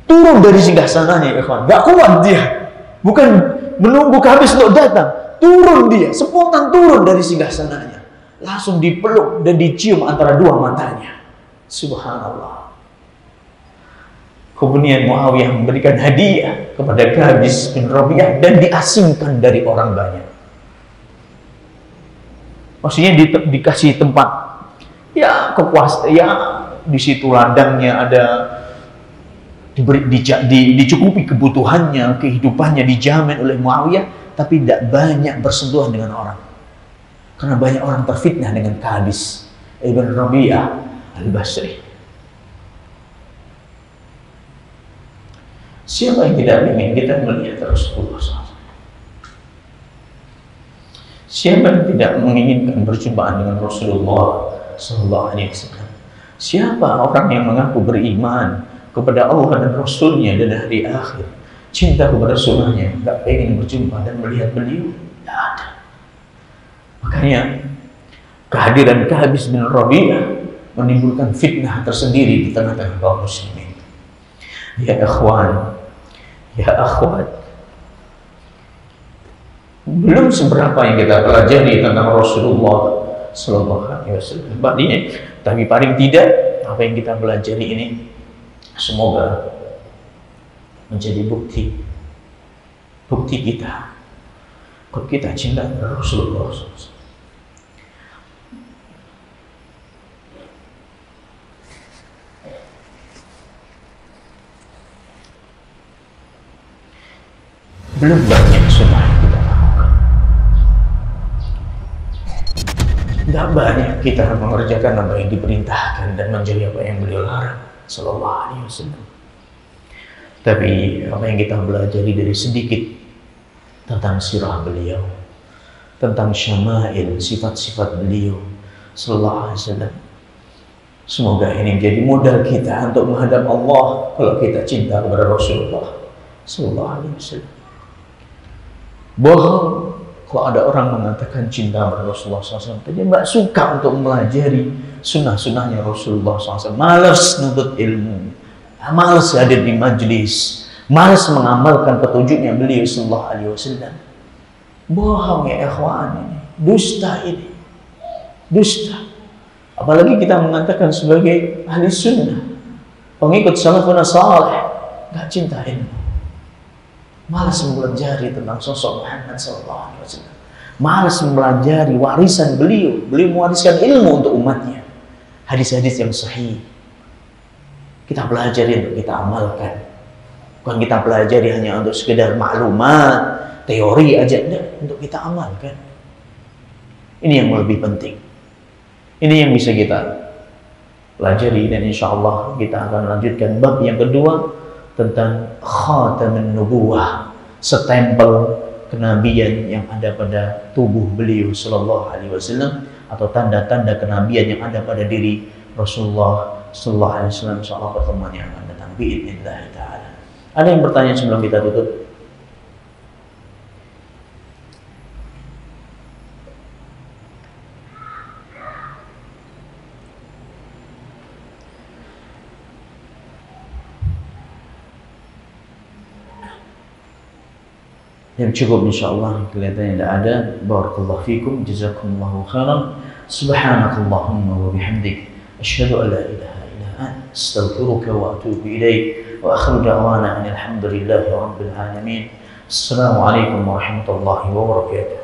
turun dari singgasananya, ikhwan, gak kuat dia, bukan menunggu Qabis untuk datang, turun dia, spontan turun dari singgasananya, langsung dipeluk dan dicium antara dua matanya. Subhanallah. Kemudian Muawiyah memberikan hadiah kepada Qabis bin Rabi'ah dan diasingkan dari orang banyak. Maksudnya dikasih tempat, ya kekuasaan, ya di situ ladangnya ada, dicukupi kebutuhannya, kehidupannya dijamin oleh Muawiyah, tapi tidak banyak bersentuhan dengan orang, karena banyak orang terfitnah dengan Qabis bin Rabi'ah al-Basri. Siapa yang tidak ingin kita melihat Rasulullah SAW? Siapa yang tidak menginginkan berjumpaan dengan Rasulullah SAW? Siapa orang yang mengaku beriman kepada Allah dan Rasulnya dan hari akhir, cinta kepada sunnahnya, tak ingin berjumpa dan melihat beliau? Tidak ada. Makanya kehadiran Qabis bin Rabi'ah menimbulkan fitnah tersendiri di tengah-tengah kaum muslimin. Ya ikhwan, ya akhwat, belum seberapa yang kita pelajari tentang Rasulullah SAW, tapi paling tidak apa yang kita pelajari ini semoga menjadi bukti kita kalau kita cinta kepada Rasulullah SAW. Belum banyak sunnah yang kita lakukan, tidak banyak kita mengerjakan apa yang diperintahkan dan menjadi apa yang beliau larang Sallallahu Alaihi Wasallam. Tapi apa yang kita pelajari dari sedikit tentang sirah beliau, tentang syama'il, sifat-sifat beliau Sallallahu Alaihi Wasallam, semoga ini menjadi modal kita untuk menghadap Allah kalau kita cinta kepada Rasulullah Sallallahu Alaihi Wasallam. Bohong kalau ada orang mengatakan cinta kepada Rasulullah SAW, dia nggak suka untuk melajari sunnah-sunnahnya Rasulullah SAW, malas nuntut ilmu, malas hadir di majlis, malas mengamalkan petunjuknya beliau Sallallahu Alaihi Wasallam. Bohong ya ikhwan, ini dusta, ini dusta. Apalagi kita mengatakan sebagai ahli sunnah, pengikut salafun salih, nggak cinta ilmu, malas mempelajari tentang sosok Muhammad SAW, malas mempelajari warisan beliau. Beliau mewariskan ilmu untuk umatnya, hadis-hadis yang sahih. Kita pelajari untuk kita amalkan, bukan kita pelajari hanya untuk sekedar maklumat, teori aja, enggak, untuk kita amalkan. Ini yang lebih penting, ini yang bisa kita pelajari, dan insya Allah kita akan lanjutkan bab yang kedua tentang khatamun nubuwah, stempel kenabian yang ada pada tubuh beliau sallallahu alaihi wasallam, atau tanda-tanda kenabian yang ada pada diri Rasulullah sallallahu alaihi wasallam, insyaallah pertemuan yang akan datang biidznillah taala. Ada yang bertanya sebelum kita tutup? Yang cukup insyaallah, kelihatannya tidak ada. Barakallahu fikum, jazakumullahu khairan. Subhanakallahumma wa bihamdik, asyhadu an la ilaha illa anta, astaghfiruka wa atubu ilaik. Wa akhiru da'wana alhamdulillahi rabbil alamin. Assalamualaikum warahmatullahi wabarakatuh.